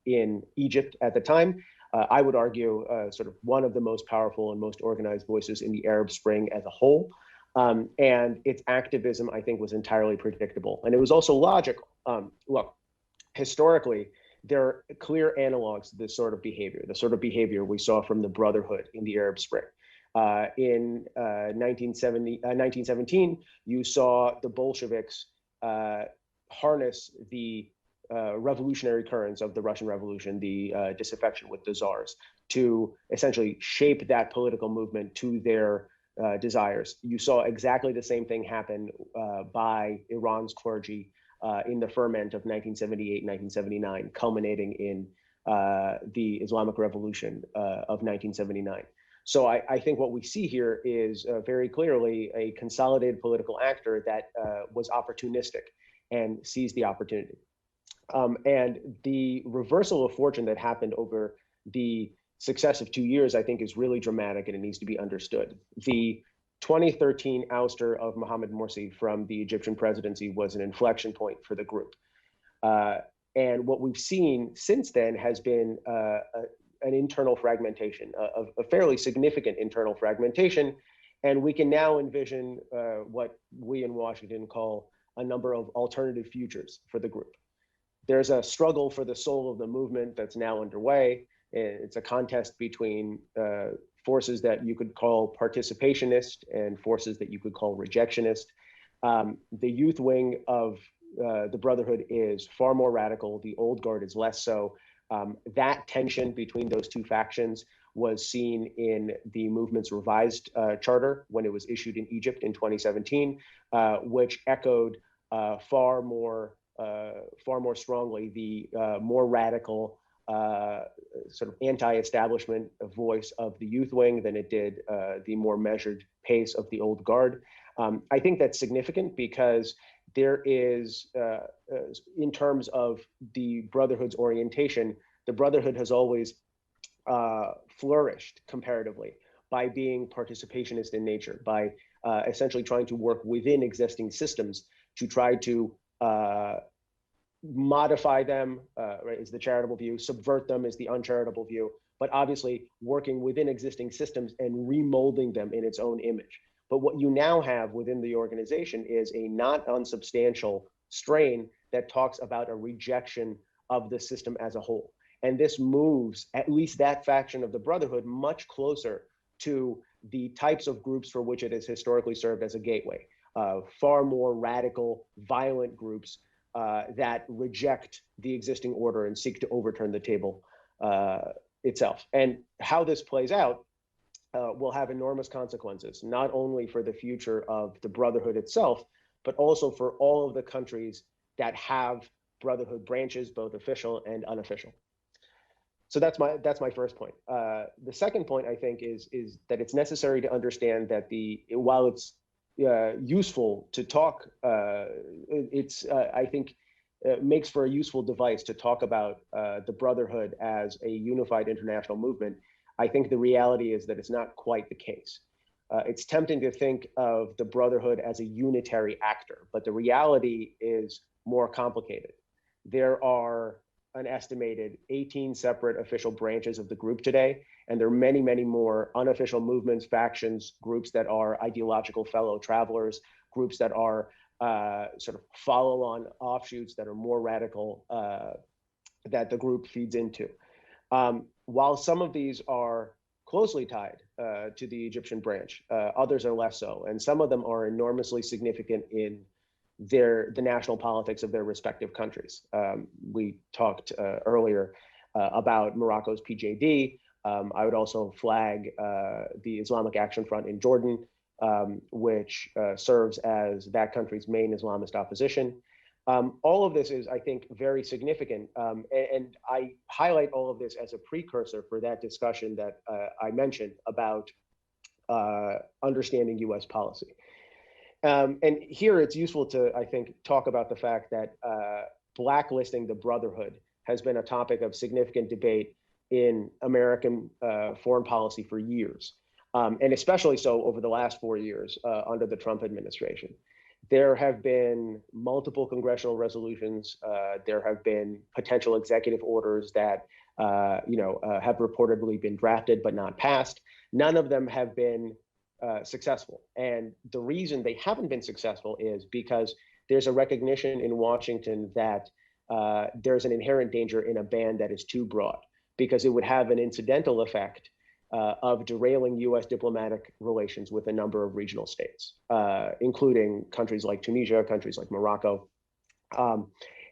in Egypt at the time. I would argue sort of one of the most powerful and most organized voices in the Arab Spring as a whole. And its activism, I think, was entirely predictable. And it was also logical. Look, historically, there are clear analogs to this sort of behavior, the sort of behavior we saw from the Brotherhood in the Arab Spring. In 1917, you saw the Bolsheviks harness the revolutionary currents of the Russian Revolution, the disaffection with the czars, to essentially shape that political movement to their desires. You saw exactly the same thing happen by Iran's clergy in the ferment of 1978, 1979, culminating in the Islamic Revolution of 1979. So I think what we see here is very clearly a consolidated political actor that was opportunistic and seized the opportunity. And the reversal of fortune that happened over the successive 2 years, I think, is really dramatic, and it needs to be understood. The 2013 ouster of Mohamed Morsi from the Egyptian presidency was an inflection point for the group. And what we've seen since then has been an internal fragmentation, a fairly significant internal fragmentation. And we can now envision what we in Washington call a number of alternative futures for the group. There's a struggle for the soul of the movement that's now underway. It's a contest between forces that you could call participationist and forces that you could call rejectionist. The youth wing of the Brotherhood is far more radical. The old guard is less so. That tension between those two factions was seen in the movement's revised charter when it was issued in Egypt in 2017, which echoed far more strongly the more radical sort of anti-establishment voice of the youth wing than it did the more measured pace of the old guard. I think that's significant because there is, in terms of the Brotherhood's orientation, the Brotherhood has always flourished comparatively by being participationist in nature, by essentially trying to work within existing systems to try to modify them, right, is the charitable view, subvert them is the uncharitable view, but obviously working within existing systems and remolding them in its own image. But what you now have within the organization is a not unsubstantial strain that talks about a rejection of the system as a whole. And this moves at least that faction of the Brotherhood much closer to the types of groups for which it has historically served as a gateway. Far more radical, violent groups that reject the existing order and seek to overturn the table itself. And how this plays out will have enormous consequences, not only for the future of the Brotherhood itself, but also for all of the countries that have Brotherhood branches, both official and unofficial. So that's my first point. The second point, I think, is that it's necessary to understand that while it's useful to talk, I think makes for a useful device to talk about the Brotherhood as a unified international movement. I think the reality is that it's not quite the case. It's tempting to think of the Brotherhood as a unitary actor, but the reality is more complicated. There are an estimated 18 separate official branches of the group today, and there are many, many more unofficial movements, factions, groups that are ideological fellow travelers, groups that are sort of follow-on offshoots that are more radical that the group feeds into. While some of these are closely tied to the Egyptian branch, others are less so, and some of them are enormously significant in the national politics of their respective countries. We talked earlier about Morocco's PJD. I would also flag the Islamic Action Front in Jordan, which serves as that country's main Islamist opposition. All of this is, I think, very significant. And I highlight all of this as a precursor for that discussion that I mentioned about understanding US policy. And here it's useful to, I think, talk about the fact that blacklisting the Brotherhood has been a topic of significant debate in American foreign policy for years, and especially so over the last 4 years under the Trump administration. There have been multiple congressional resolutions. There have been potential executive orders that have reportedly been drafted but not passed. None of them have been successful. And the reason they haven't been successful is because there's a recognition in Washington that there's an inherent danger in a ban that is too broad, because it would have an incidental effect of derailing U.S. diplomatic relations with a number of regional states, including countries like Tunisia, countries like Morocco.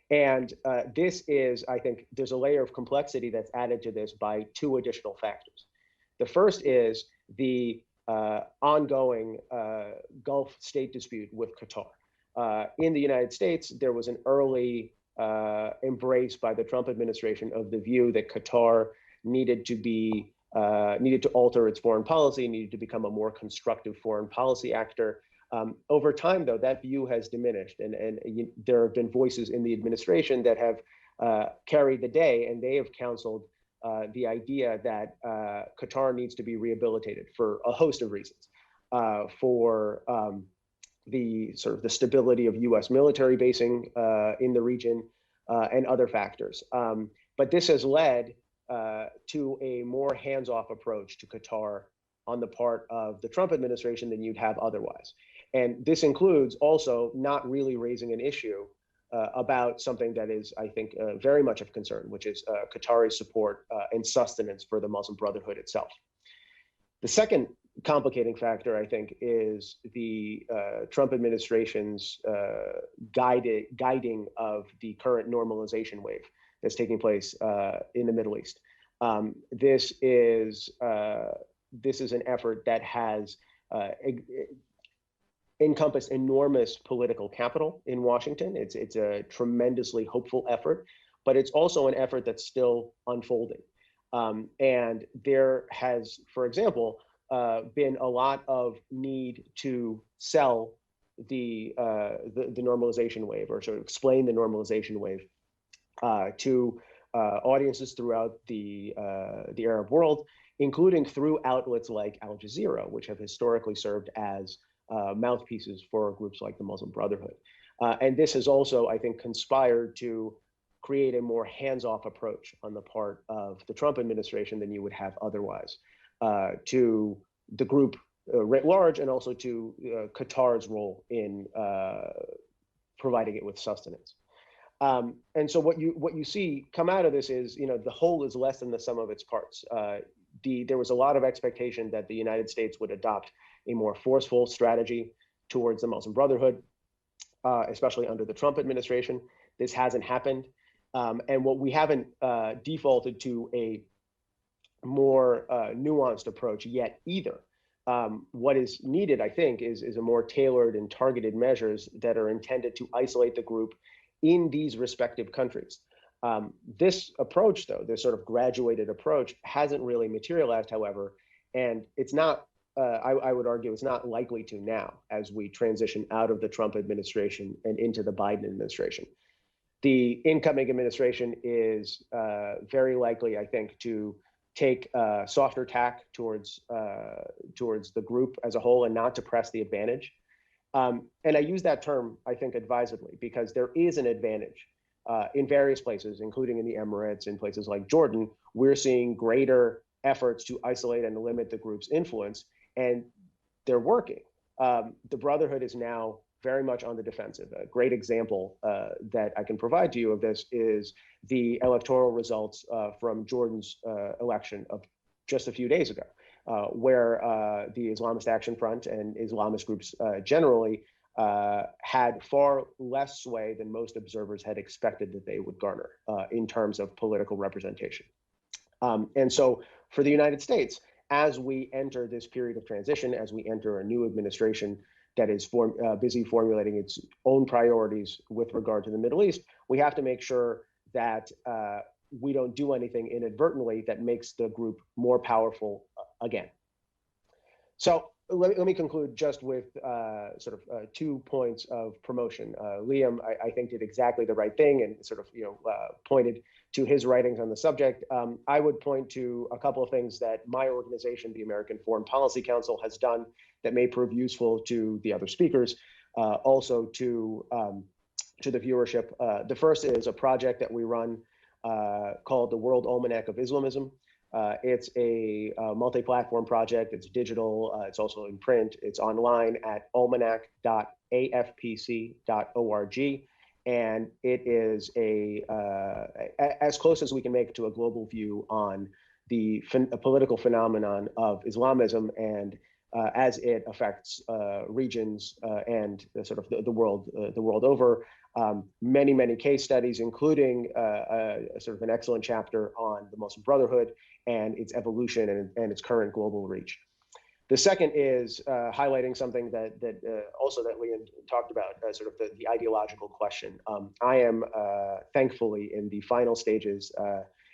This is, I think, there's a layer of complexity that's added to this by two additional factors. The first is the ongoing Gulf state dispute with Qatar. In the United States, there was an early embrace by the Trump administration of the view that Qatar needed to alter its foreign policy, needed to become a more constructive foreign policy actor. Over time, though, that view has diminished, and there have been voices in the administration that have carried the day, and they have counseled the idea that Qatar needs to be rehabilitated for a host of reasons, for the stability of U.S. military basing in the region and other factors. But this has led to a more hands-off approach to Qatar on the part of the Trump administration than you'd have otherwise. And this includes also not really raising an issue about something that is, I think, very much of concern, which is Qatari support and sustenance for the Muslim Brotherhood itself. The second complicating factor, I think, is the Trump administration's guiding of the current normalization wave that's taking place in the Middle East. This is an effort that has encompassed enormous political capital in Washington. It's a tremendously hopeful effort, but it's also an effort that's still unfolding. And there has, for example, been a lot of need to sell the normalization wave, or sort of explain the normalization wave to audiences throughout the Arab world, including through outlets like Al Jazeera, which have historically served as mouthpieces for groups like the Muslim Brotherhood. And this has also, I think, conspired to create a more hands-off approach on the part of the Trump administration than you would have otherwise to the group writ large, and also to Qatar's role in providing it with sustenance. And so what you see come out of this is, the whole is less than the sum of its parts. There was a lot of expectation that the United States would adopt a more forceful strategy towards the Muslim Brotherhood, especially under the Trump administration. This hasn't happened. And what we haven't defaulted to a more nuanced approach yet either. What is needed, I think, is a more tailored and targeted measures that are intended to isolate the group in these respective countries. This approach, though, this sort of graduated approach, hasn't really materialized, however, and it's not, I would argue, it's not likely to now as we transition out of the Trump administration and into the Biden administration. The incoming administration is very likely, I think, to take a softer tack towards the group as a whole and not to press the advantage. And I use that term, I think, advisedly, because there is an advantage in various places, including in the Emirates, in places like Jordan. We're seeing greater efforts to isolate and limit the group's influence, and they're working. The Brotherhood is now very much on the defensive. A great example that I can provide to you of this is the electoral results from Jordan's election of just a few days ago, where the Islamist Action Front and Islamist groups generally had far less sway than most observers had expected that they would garner in terms of political representation. And so for the United States, as we enter this period of transition, as we enter a new administration that is busy formulating its own priorities with regard to the Middle East, we have to make sure that we don't do anything inadvertently that makes the group more powerful again. So let me conclude just with 2 points of promotion. Liam, I think, did exactly the right thing and pointed to his writings on the subject. I would point to a couple of things that my organization, the American Foreign Policy Council, has done that may prove useful to the other speakers. also to the viewership. The first is a project that we run called the World Almanac of Islamism. It's a multi-platform project. It's digital. It's also in print. It's online at almanac.afpc.org. And it is as close as we can make to a global view on the political phenomenon of Islamism and as it affects regions and sort of the world over. Many case studies, including sort of an excellent chapter on the Muslim Brotherhood and its evolution and its current global reach. The second is highlighting something that also that Leon talked about, sort of the ideological question. I am thankfully in the final stages,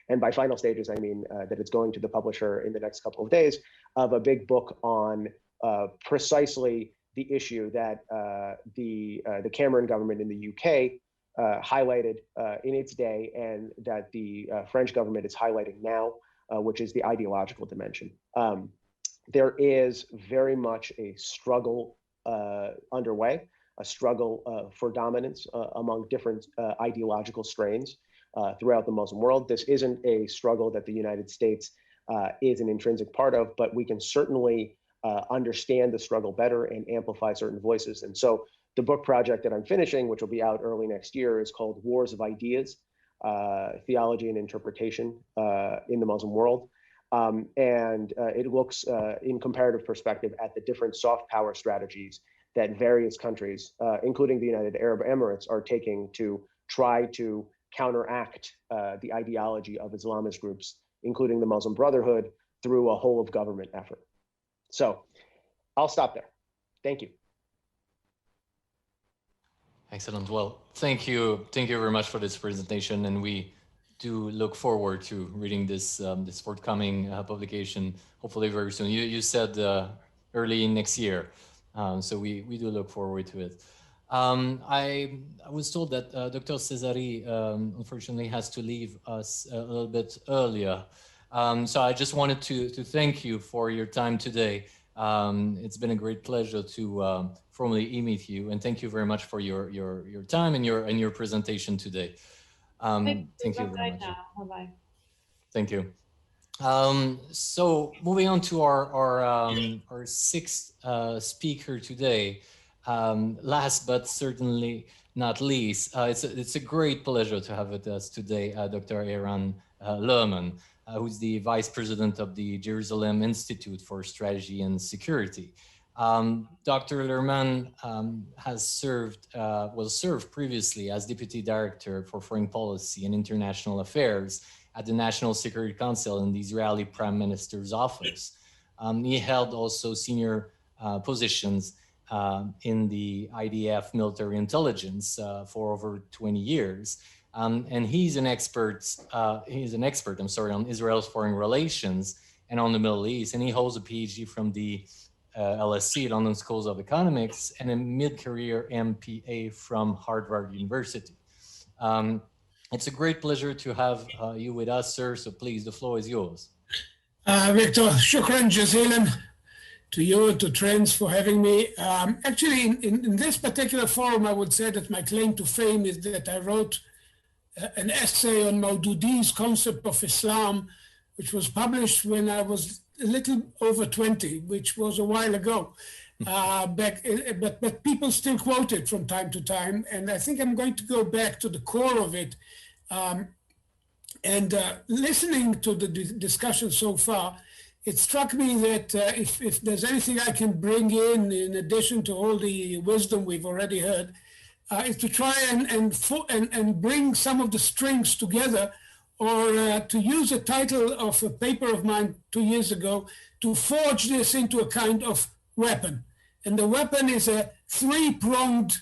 and by final stages I mean that it's going to the publisher in the next couple of days, of a big book on precisely the issue that the Cameron government in the UK highlighted in its day, and that the French government is highlighting now, which is the ideological dimension. There is very much a struggle underway, a struggle for dominance among different ideological strains throughout the Muslim world. This isn't a struggle that the United States is an intrinsic part of, but we can certainly understand the struggle better and amplify certain voices. And so the book project that I'm finishing, which will be out early next year, is called Wars of Ideas, Theology and Interpretation in the Muslim World. And it looks in comparative perspective at the different soft power strategies that various countries, including the United Arab Emirates, are taking to try to counteract the ideology of Islamist groups, including the Muslim Brotherhood, through a whole of government effort. So I'll stop there. Thank you.
Excellent. Well, thank you very much for this presentation, and we do look forward to reading this this forthcoming publication, hopefully very soon. You said early next year, so we do look forward to it. I was told that Dr. Cesari unfortunately has to leave us a little bit earlier, so I just wanted to thank you for your time today. It's been a great pleasure to formally meet you, and thank you very much for your time and your presentation today. Thank you very much.
Bye-bye.
Thank you. So moving on to our sixth speaker today. Last but certainly not least, it's a great pleasure to have with us today Dr. Eran Lerman, who's the Vice President of the Jerusalem Institute for Strategy and Security. Dr. Lerman has served previously as Deputy Director for Foreign Policy and International Affairs at the National Security Council in the Israeli Prime Minister's office. He held also senior positions in the IDF military intelligence for over 20 years. And he's an expert on Israel's foreign relations and on the Middle East. And he holds a PhD from the LSE, London School of Economics, and a mid-career MPA from Harvard University. It's a great pleasure to have you with us, sir. So please, the floor is yours.
Victor, shukran jazilan to you and to Trends for having me. Actually, in this particular forum, I would say that my claim to fame is that I wrote an essay on Maududi's concept of Islam, which was published when I was a little over 20, which was a while ago. But people still quote it from time to time, and I think I'm going to go back to the core of it. Listening to the discussion so far, it struck me that if there's anything I can bring in addition to all the wisdom we've already heard, is to try and bring some of the strings together, or to use a title of a paper of mine 2 years ago, to forge this into a kind of weapon. And the weapon is a three-pronged,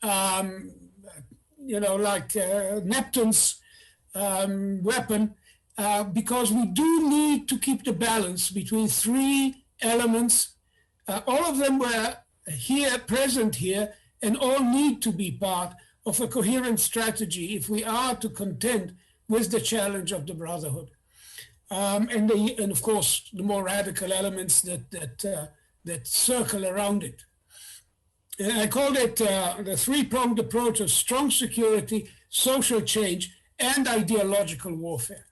like Neptune's weapon, because we do need to keep the balance between three elements. All of them were present here, and all need to be part of a coherent strategy if we are to contend with the challenge of the Brotherhood. And of course, the more radical elements that circle around it. And I called it the three-pronged approach of strong security, social change, and ideological warfare.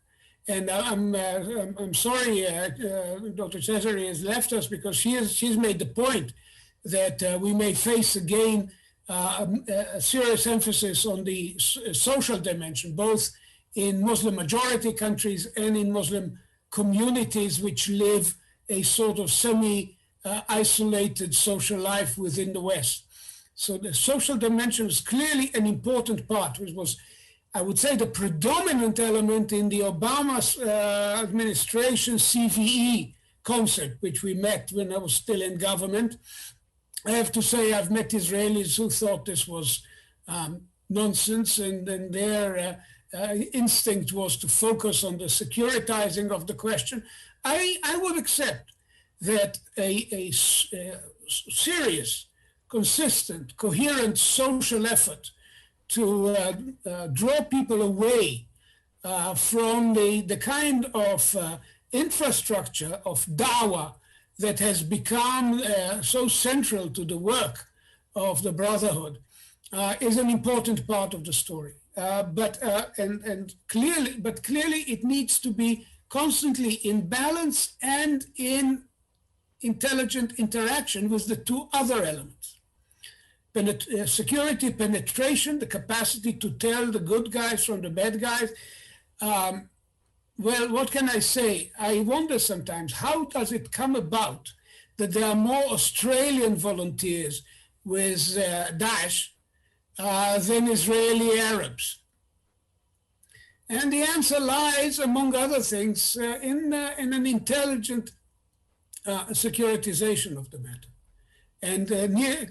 And I'm sorry Dr. Cesare has left us, because she's made the point that we may face again a serious emphasis on the social dimension, both in Muslim majority countries and in Muslim communities which live a sort of semi-isolated social life within the West. So the social dimension is clearly an important part, which was, I would say, the predominant element in the Obama administration CVE concept, which we met when I was still in government. I have to say I've met Israelis who thought this was nonsense, and their instinct was to focus on the securitizing of the question. I would accept that a serious, consistent, coherent social effort to draw people away from the kind of infrastructure of dawah that has become so central to the work of the Brotherhood is an important part of the story. But clearly it needs to be constantly in balance and in intelligent interaction with the two other elements. Security penetration, the capacity to tell the good guys from the bad guys. Well, what can I say? I wonder sometimes, how does it come about that there are more Australian volunteers with Daesh than Israeli Arabs? And the answer lies, among other things, in an intelligent securitization of the matter. And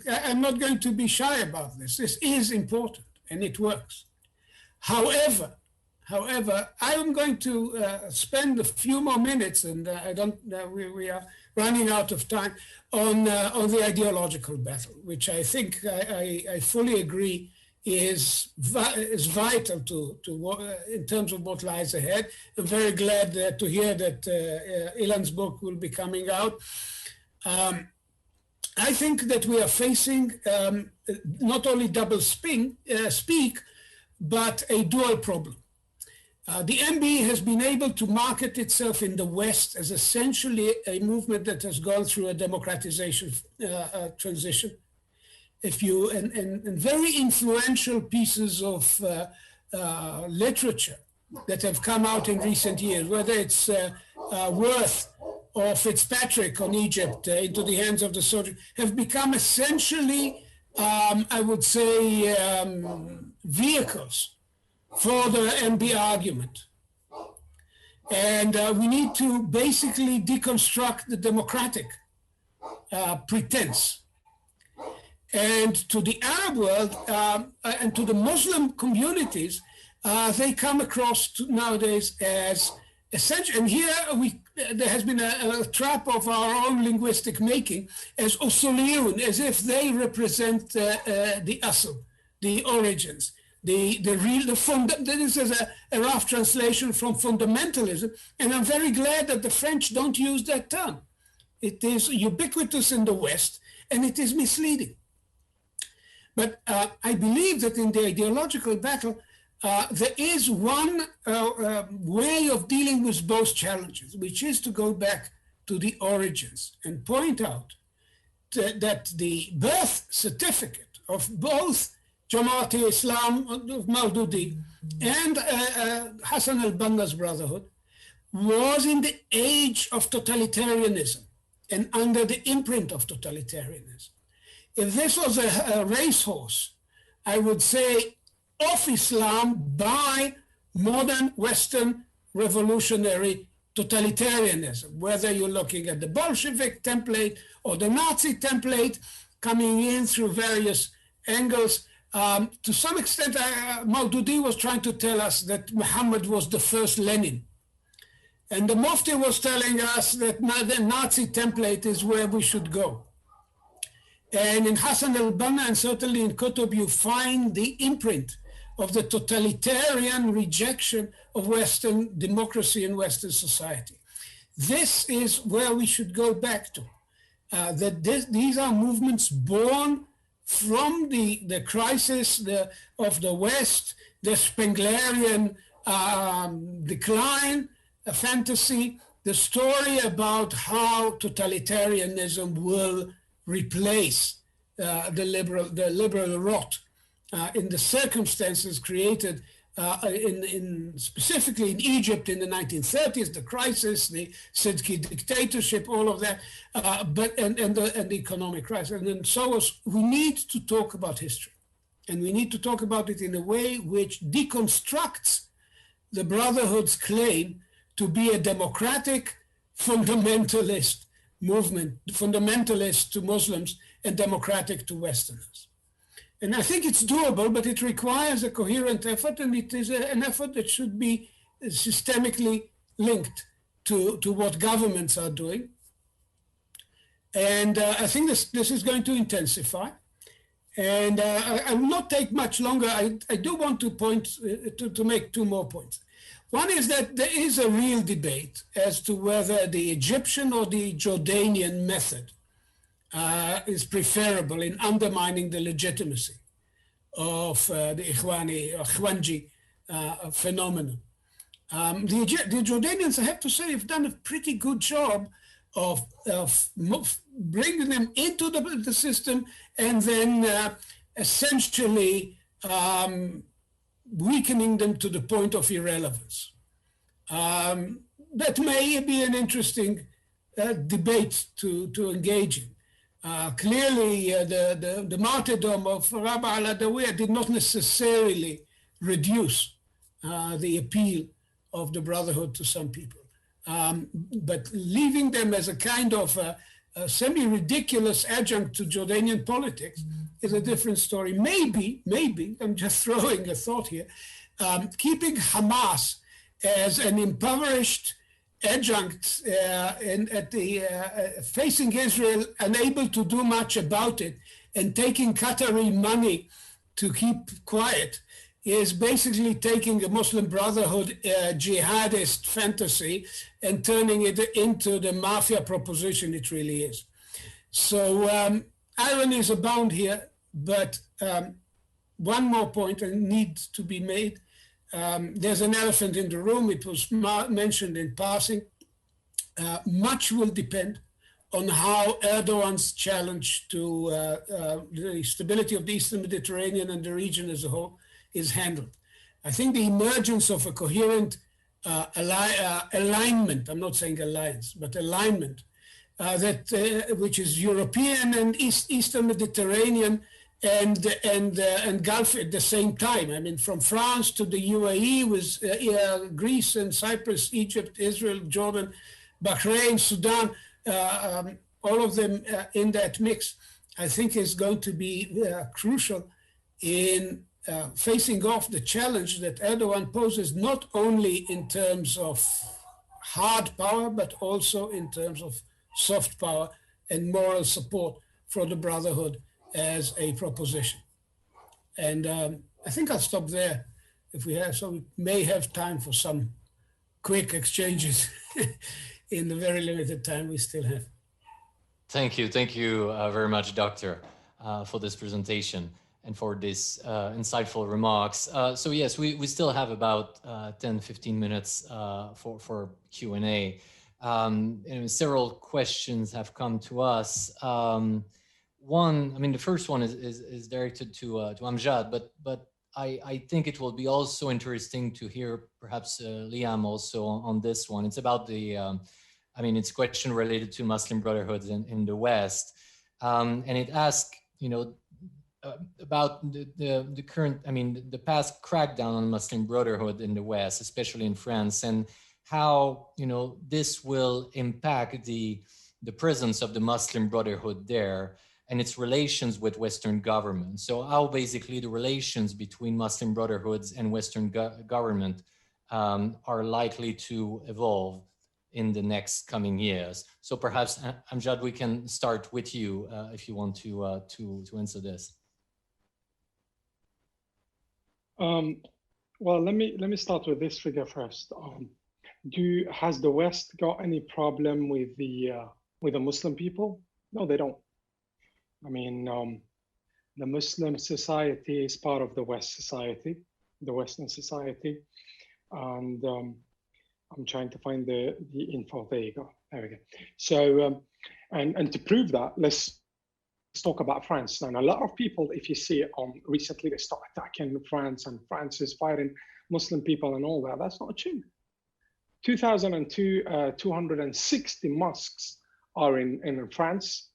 I'm not going to be shy about this. This is important, and it works. However, I am going to spend a few more minutes, and we are running out of time, on the ideological battle, which I think I fully agree is vital to in terms of what lies ahead. I'm very glad to hear that Ilan's book will be coming out. I think that we are facing not only double speak, but a dual problem. The MB has been able to market itself in the West as essentially a movement that has gone through a democratization transition. And very influential pieces of literature that have come out in recent years, whether it's Worth or Fitzpatrick on Egypt into the hands of the soldier, have become essentially, I would say, vehicles for the MB argument. And we need to basically deconstruct the democratic pretense. And to the Arab world and to the Muslim communities, they come across nowadays as essential. And here there has been a trap of our own linguistic making as usuliyun, as if they represent the asl, the origins. This is a rough translation from fundamentalism, and I'm very glad that the French don't use that term. It is ubiquitous in the West, and it is misleading. But I believe that in the ideological battle, there is one way of dealing with both challenges, which is to go back to the origins and point out that the birth certificate of both Jamaat-e-Islam of Maududi and Hassan al-Banna's Brotherhood was in the age of totalitarianism and under the imprint of totalitarianism. If this was a racehorse, I would say of Islam by modern Western revolutionary totalitarianism, whether you're looking at the Bolshevik template or the Nazi template coming in through various angles. To some extent, Maududi was trying to tell us that Muhammad was the first Lenin. And the Mufti was telling us that the Nazi template is where we should go. And in Hassan al-Banna and certainly in Qutb, you find the imprint of the totalitarian rejection of Western democracy and Western society. This is where we should go back to, these are movements born from the crisis of the West, the Spenglerian decline, a fantasy, the story about how totalitarianism will replace the liberal rot in the circumstances created specifically in Egypt in the 1930s, the crisis, the Sidki dictatorship, all of that, and the economic crisis. And then we need to talk about history, and we need to talk about it in a way which deconstructs the Brotherhood's claim to be a democratic fundamentalist movement, fundamentalist to Muslims and democratic to Westerners. And I think it's doable, but it requires a coherent effort, and it is an effort that should be systemically linked to what governments are doing. And I think this is going to intensify. And I will not take much longer. I do want to make two more points. One is that there is a real debate as to whether the Egyptian or the Jordanian method is preferable in undermining the legitimacy of the Ikhwanji phenomenon. The Jordanians, I have to say, have done a pretty good job of bringing them into the system and then essentially weakening them to the point of irrelevance. That may be an interesting debate to engage in. Clearly, the martyrdom of Rabah al-Adawiya did not necessarily reduce the appeal of the Brotherhood to some people. But leaving them as a kind of a semi-ridiculous adjunct to Jordanian politics is a different story. Maybe, I'm just throwing a thought here, keeping Hamas as an impoverished adjunct facing Israel, unable to do much about it, and taking Qatari money to keep quiet, is basically taking a Muslim Brotherhood jihadist fantasy and turning it into the mafia proposition it really is. So ironies abound here, but one more point needs to be made. There's an elephant in the room. It was mentioned in passing. Much will depend on how Erdogan's challenge to the stability of the Eastern Mediterranean and the region as a whole is handled. I think the emergence of a coherent alignment, I'm not saying alliance, but alignment, which is European and Eastern Mediterranean and Gulf at the same time. I mean, from France to the UAE with Greece and Cyprus, Egypt, Israel, Jordan, Bahrain, Sudan, all of them in that mix, I think is going to be crucial in facing off the challenge that Erdogan poses, not only in terms of hard power, but also in terms of soft power and moral support for the Brotherhood as a proposition. And I think I'll stop there if we have, so we may have time for some quick exchanges in the very limited time we still have.
Thank you very much, Doctor, for this presentation and for these insightful remarks. So yes, we still have about 10-15 minutes for Q&A. Several questions have come to us. One, I mean, the first one is directed to Amjad, but I think it will be also interesting to hear perhaps Liam also on this one. It's about the, I mean, it's a question related to Muslim Brotherhoods in the West. And it asks, about the current, I mean, the past crackdown on Muslim Brotherhood in the West, especially in France, and how, this will impact the presence of the Muslim Brotherhood there and its relations with Western governments. So how basically the relations between Muslim Brotherhoods and Western government are likely to evolve in the next coming years. So perhaps, Amjad, we can start with you if you want to answer this.
Well, let me start with this figure first. Has the West got any problem with the Muslim people? No, they don't. I mean, the Muslim society is part of the West society, the Western society. And I'm trying to find the info. There you go. There we go. So, and to prove that, let's talk about France. And a lot of people, if you see it recently, they start attacking France and France is fighting Muslim people and all that. That's not true. 2002, 260 mosques are in France,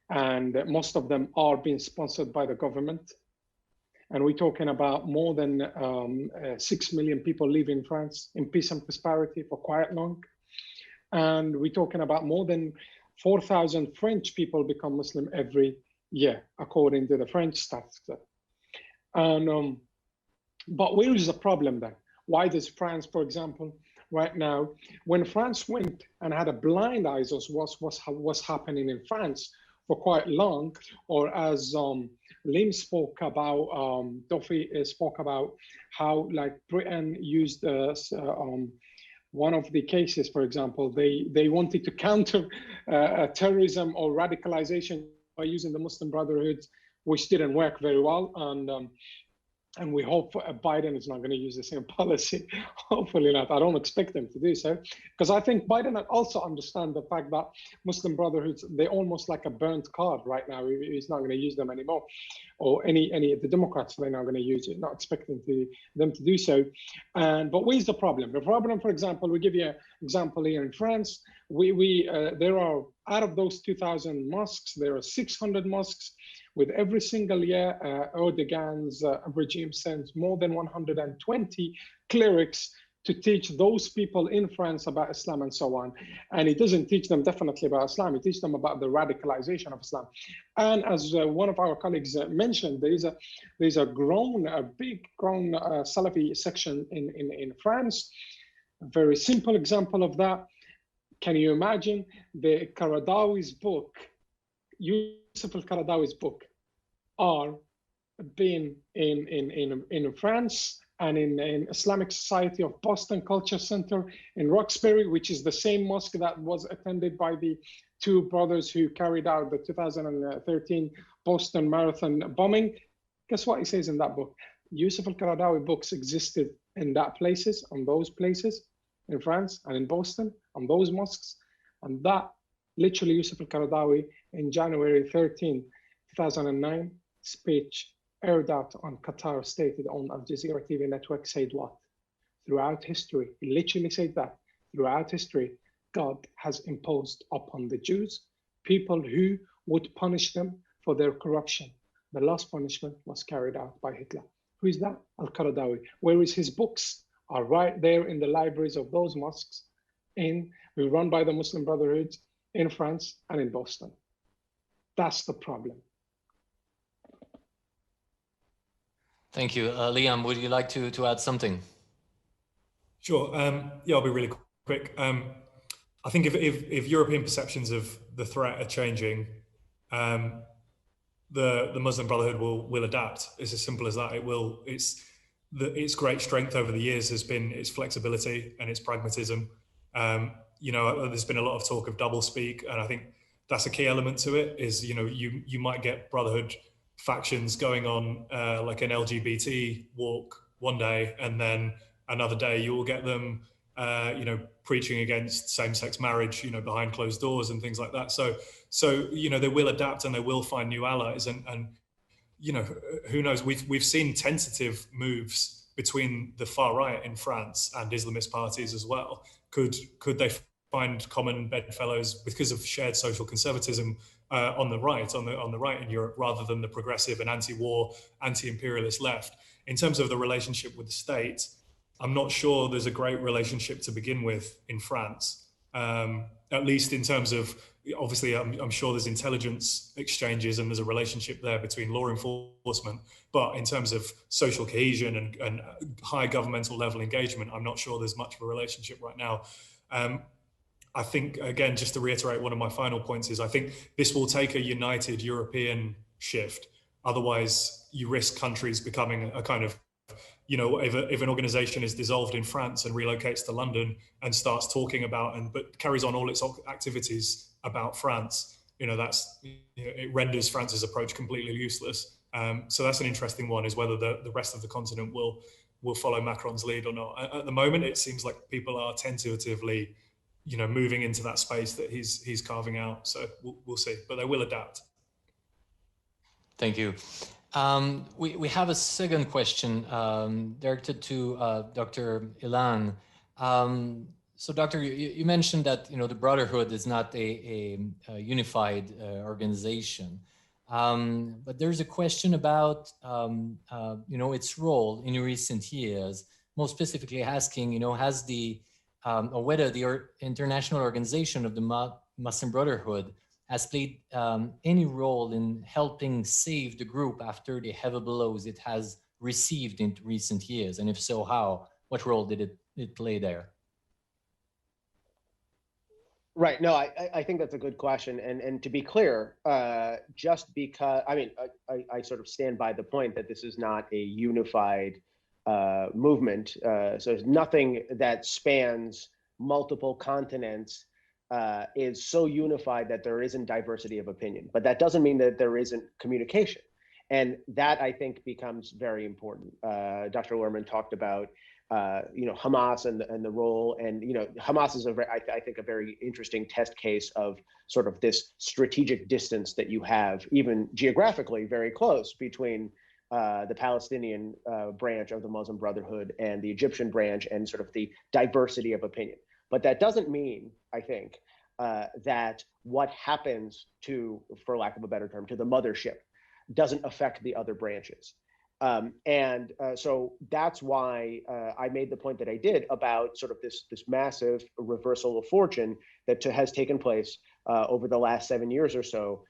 and most of them are being sponsored by the government. And we're talking about more than 6 million people live in France in peace and prosperity for quite long. And we're talking about more than 4,000 French people become Muslim every year, according to the French stats. And, but where is the problem then? Why does France, for example, right now, when France went and had a blind eyes of what's happening in France for quite long, or as Lim spoke about, Duffy spoke about how like Britain used one of the cases, for example, they wanted to counter terrorism or radicalization by using the Muslim Brotherhood, which didn't work very well. And we hope Biden is not going to use the same policy. Hopefully not. I don't expect them to do so, because I think Biden also understands the fact that Muslim Brotherhoods, they're almost like a burnt card right now. He's not going to use them anymore, or any of the Democrats, they're not going to use it, not expecting them to do so. But where's the problem? The problem, for example, we give you an example here in France. There are, out of those 2,000 mosques, there are 600 mosques. With every single year, Erdogan's regime sends more than 120 clerics to teach those people in France about Islam and so on. And he doesn't teach them definitely about Islam, he teaches them about the radicalization of Islam. And as one of our colleagues mentioned, there's a big grown Salafi section in France. A very simple example of that. Can you imagine the Qaradawi's book, Yusuf al-Qaradawi's book, are being in France and in Islamic Society of Boston Culture Center in Roxbury, which is the same mosque that was attended by the two brothers who carried out the 2013 Boston Marathon bombing. Guess what he says in that book? Yusuf al-Qaradawi books existed in that places, on those places in France and in Boston, on those mosques. And that literally Yusuf al-Qaradawi in January 13, 2009 speech aired out on Qatar stated on Al Jazeera TV network said what? Throughout history, he literally said that throughout history, God has imposed upon the Jews people who would punish them for their corruption. The last punishment was carried out by Hitler. Who is that? Al-Qaradawi. Where is his books? Are right there in the libraries of those mosques run by the Muslim Brotherhood in France and in Boston. That's the problem.
Thank you. Liam, would you like to add something?
Sure. Yeah, I'll be really quick. I think if European perceptions of the threat are changing, the Muslim Brotherhood will adapt. It's as simple as that. Its great strength over the years has been its flexibility and its pragmatism. There's been a lot of talk of doublespeak, and I think that's a key element to it. Is you might get Brotherhood factions going on like an LGBT walk one day, and then another day you will get them preaching against same-sex marriage behind closed doors and things like that. So they will adapt and they will find new allies, and who knows, we've seen tentative moves between the far right in France and Islamist parties as well. Could they find common bedfellows because of shared social conservatism on the right in Europe, rather than the progressive and anti-war, anti-imperialist left? In terms of the relationship with the state, I'm not sure there's a great relationship to begin with in France, at least in terms of, obviously, I'm sure there's intelligence exchanges and there's a relationship there between law enforcement, but in terms of social cohesion and high governmental level engagement, I'm not sure there's much of a relationship right now. I think, again, just to reiterate, one of my final points is I think this will take a united European shift. Otherwise, you risk countries becoming a kind of, if an organization is dissolved in France and relocates to London and starts talking about but carries on all its activities about France, it renders France's approach completely useless. So that's an interesting one, is whether the rest of the continent will follow Macron's lead or not. At the moment, it seems like people are tentatively, moving into that space that he's carving out. So we'll see, but they will adapt.
Thank you. We have a second question directed to Dr. Ilan. So, Doctor, you mentioned that the Brotherhood is not a unified organization, but there's a question about its role in recent years. Most specifically, asking has the or whether the international organization of the Muslim Brotherhood has played any role in helping save the group after the heavy blows it has received in recent years, and if so, how? What role did it play there?
Right. No, I think that's a good question. And to be clear, just because, I sort of stand by the point that this is not a unified movement. So there's nothing that spans multiple continents is so unified that there isn't diversity of opinion. But that doesn't mean that there isn't communication. And that, I think, becomes very important. Dr. Lerman talked about Hamas and the role, and Hamas is I think a very interesting test case of sort of this strategic distance that you have, even geographically, very close between the Palestinian branch of the Muslim Brotherhood and the Egyptian branch, and sort of the diversity of opinion. But that doesn't mean, I think, that what happens to, for lack of a better term, to the mothership doesn't affect the other branches. So that's why I made the point that I did about sort of this massive reversal of fortune that has taken place over the last 7 years or so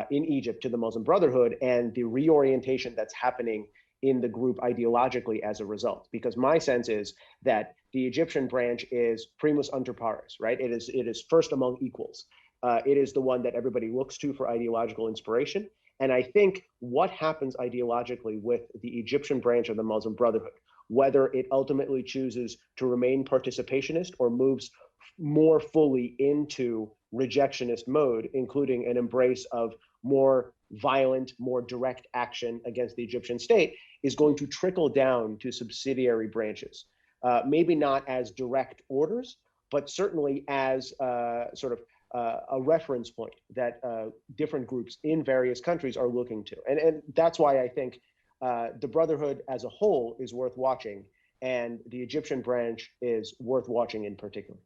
in Egypt to the Muslim Brotherhood, and the reorientation that's happening in the group ideologically as a result. Because my sense is that the Egyptian branch is primus inter pares, right? It is first among equals. It is the one that everybody looks to for ideological inspiration. And I think what happens ideologically with the Egyptian branch of the Muslim Brotherhood, whether it ultimately chooses to remain participationist or moves more fully into rejectionist mode, including an embrace of more violent, more direct action against the Egyptian state, is going to trickle down to subsidiary branches. Maybe not as direct orders, but certainly as sort of a reference point that different groups in various countries are looking to. And that's why I think the Brotherhood as a whole is worth watching, and the Egyptian branch is worth watching in particular.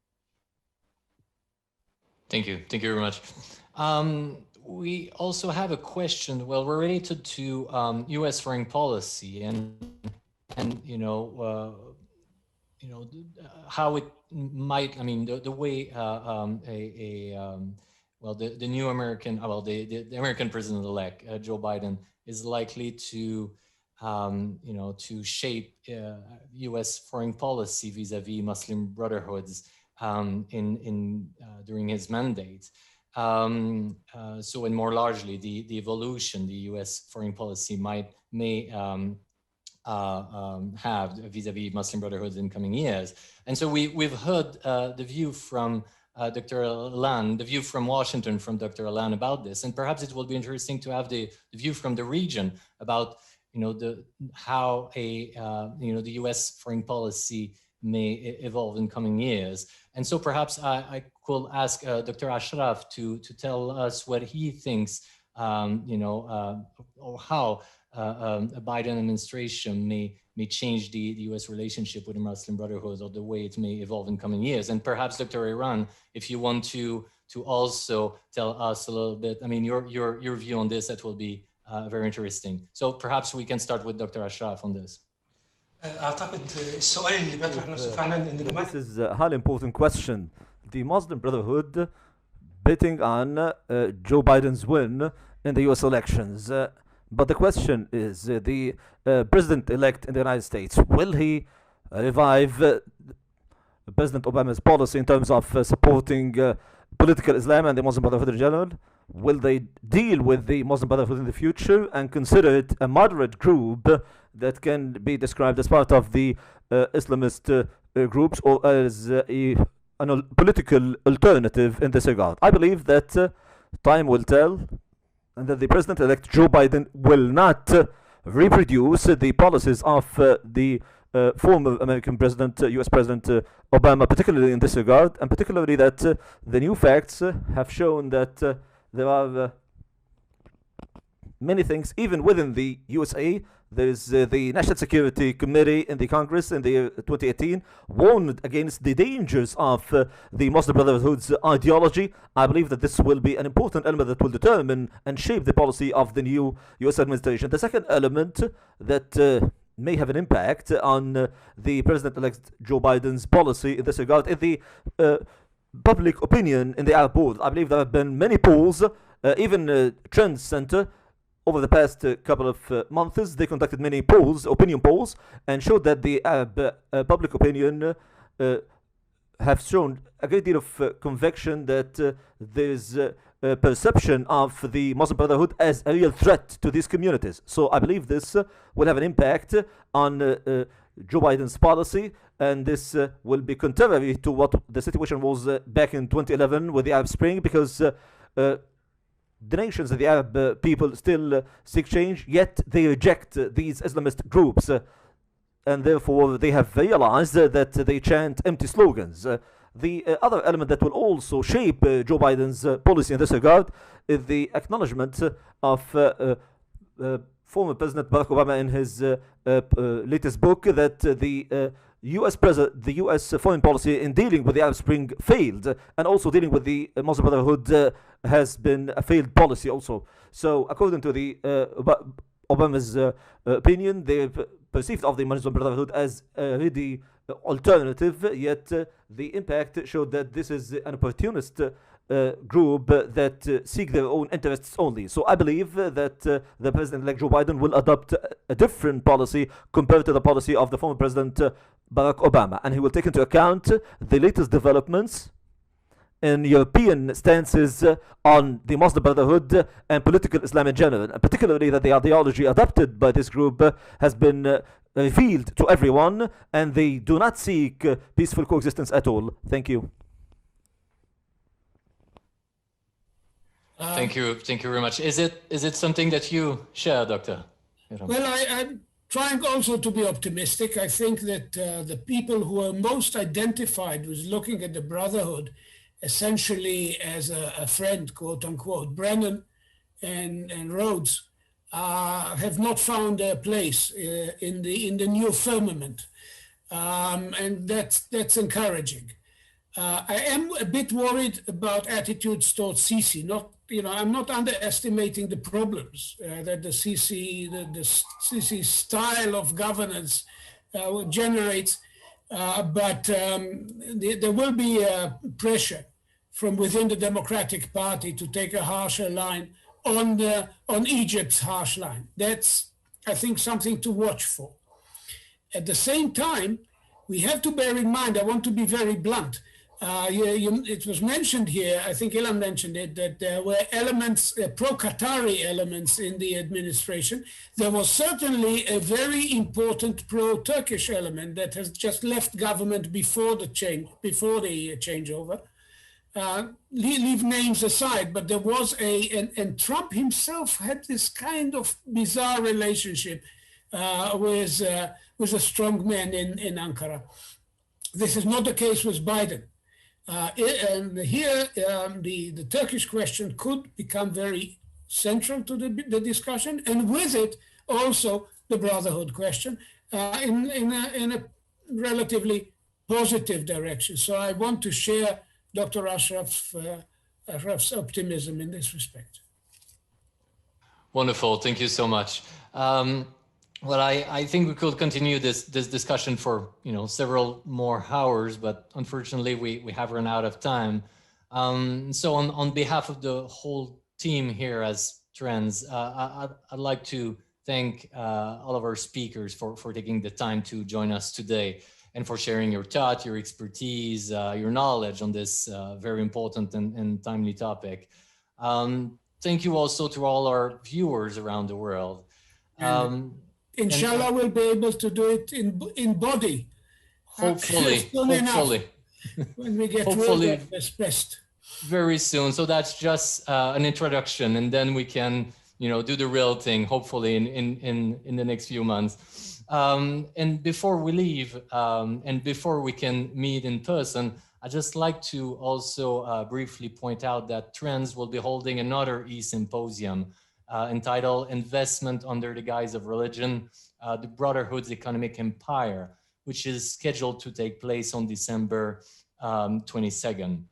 Thank you. Thank you very much. We also have a question, well, related to U.S. foreign policy and how it might, the way the new American, the American president-elect, Joe Biden, is likely to, to shape U.S. foreign policy vis-a-vis Muslim brotherhoods during his mandate. So, and more largely, the evolution the U.S. foreign policy may have vis-a-vis Muslim brotherhoods in coming years. And so we've heard the view from Dr. Alan, the view from Washington from Dr. Alan about this, and perhaps it will be interesting to have the view from the region about how the U.S. foreign policy may evolve in coming years. And so perhaps I could ask Dr. Ashraf to tell us what he thinks, or how a Biden administration may change the U.S. relationship with the Muslim Brotherhood, or the way it may evolve in coming years. And perhaps Dr. Iran, if you want to also tell us a little bit, your view on this, that will be very interesting. So perhaps we can start with Dr. Ashraf on this.
This is a highly important question. The Muslim Brotherhood betting on Joe Biden's win in the U.S. elections. But the question is, the president-elect in the United States, will he revive President Obama's policy in terms of supporting political Islam and the Muslim Brotherhood in general? Will they deal with the Muslim Brotherhood in the future and consider it a moderate group that can be described as part of the Islamist groups, or as a political alternative in this regard? I believe that time will tell, and that the President-elect Joe Biden will not reproduce the policies of the former American President, US President Obama, particularly in this regard, and particularly that the new facts have shown that there are many things, even within the USA. There is the National Security Committee in the Congress in the year 2018 warned against the dangers of the Muslim Brotherhood's ideology. I believe that this will be an important element that will determine and shape the policy of the new US administration. The second element that may have an impact on the President-elect Joe Biden's policy in this regard is the public opinion in the Arab world. I believe there have been many polls, even Trends Center, over the past couple of months. They conducted many polls, opinion polls, and showed that the Arab public opinion have shown a great deal of conviction that there's a perception of the Muslim Brotherhood as a real threat to these communities. So I believe this will have an impact on Joe Biden's policy, and this will be contrary to what the situation was back in 2011 with the Arab Spring, because the nations and the Arab people still seek change, yet they reject these Islamist groups, and therefore they have realized that they chant empty slogans. The other element that will also shape Joe Biden's policy in this regard is the acknowledgement of former President Barack Obama in his latest book that the U.S. foreign policy in dealing with the Arab Spring failed, and also dealing with the Muslim Brotherhood has been a failed policy also. So according to the Obama's opinion, they perceived of the Muslim Brotherhood as a really alternative, yet the impact showed that this is an opportunist group that seek their own interests only. So I believe that the President-elect Joe Biden will adopt a different policy compared to the policy of the former President Barack Obama, and he will take into account the latest developments in European stances on the Muslim Brotherhood and political Islam in general, and particularly that the ideology adopted by this group has been revealed to everyone, and they do not seek peaceful coexistence at all. Thank you.
Thank you very much. Is it something that you share, Doctor?
Well, I'm trying also to be optimistic. I think that the people who are most identified with looking at the Brotherhood essentially as a friend, quote unquote, Brennan and Rhodes, have not found their place in the new firmament, and that's encouraging. I am a bit worried about attitudes towards Sisi. I'm not underestimating the problems that the Sisi style of governance generates, but there will be pressure from within the Democratic Party to take a harsher line on Egypt's harsh line. That's, I think, something to watch for. At the same time, we have to bear in mind, I want to be very blunt, it was mentioned here, I think Ilan mentioned it, that there were elements, pro-Qatari elements in the administration. There was certainly a very important pro-Turkish element that has just left government before the changeover. Leave names aside, but there was and Trump himself had this kind of bizarre relationship with a strong man in Ankara. This is not the case with Biden. And here, the Turkish question could become very central to the discussion, and with it also the Brotherhood question in a relatively positive direction. So I want to share Dr. Ashraf's optimism in this respect.
Wonderful, thank you so much. Well, I think we could continue this discussion for several more hours, but unfortunately we have run out of time. So on behalf of the whole team here as Trends, I'd like to thank all of our speakers for taking the time to join us today and for sharing your thought, your expertise, your knowledge on this very important and timely topic. Thank you also to all our viewers around the world.
Inshallah, we'll be able to do it in body.
Hopefully.
When we get rid of this pest.
very soon. So that's just an introduction, and then we can, do the real thing, hopefully in the next few months. And before we leave, and before we can meet in person, I'd just like to also briefly point out that Trends will be holding another e-symposium entitled Investment Under the Guise of Religion, the Brotherhood's Economic Empire, which is scheduled to take place on December 22nd.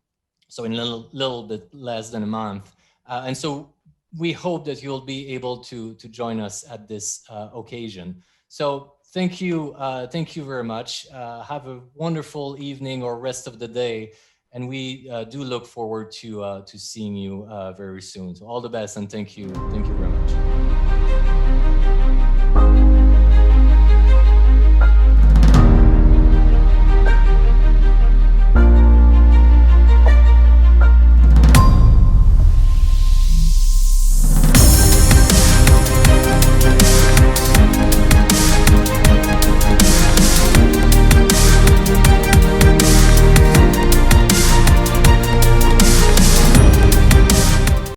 So in a little bit less than a month. And so we hope that you'll be able to join us at this occasion. So thank you very much. Have a wonderful evening or rest of the day. And we do look forward to seeing you very soon. So all the best, and thank you very much.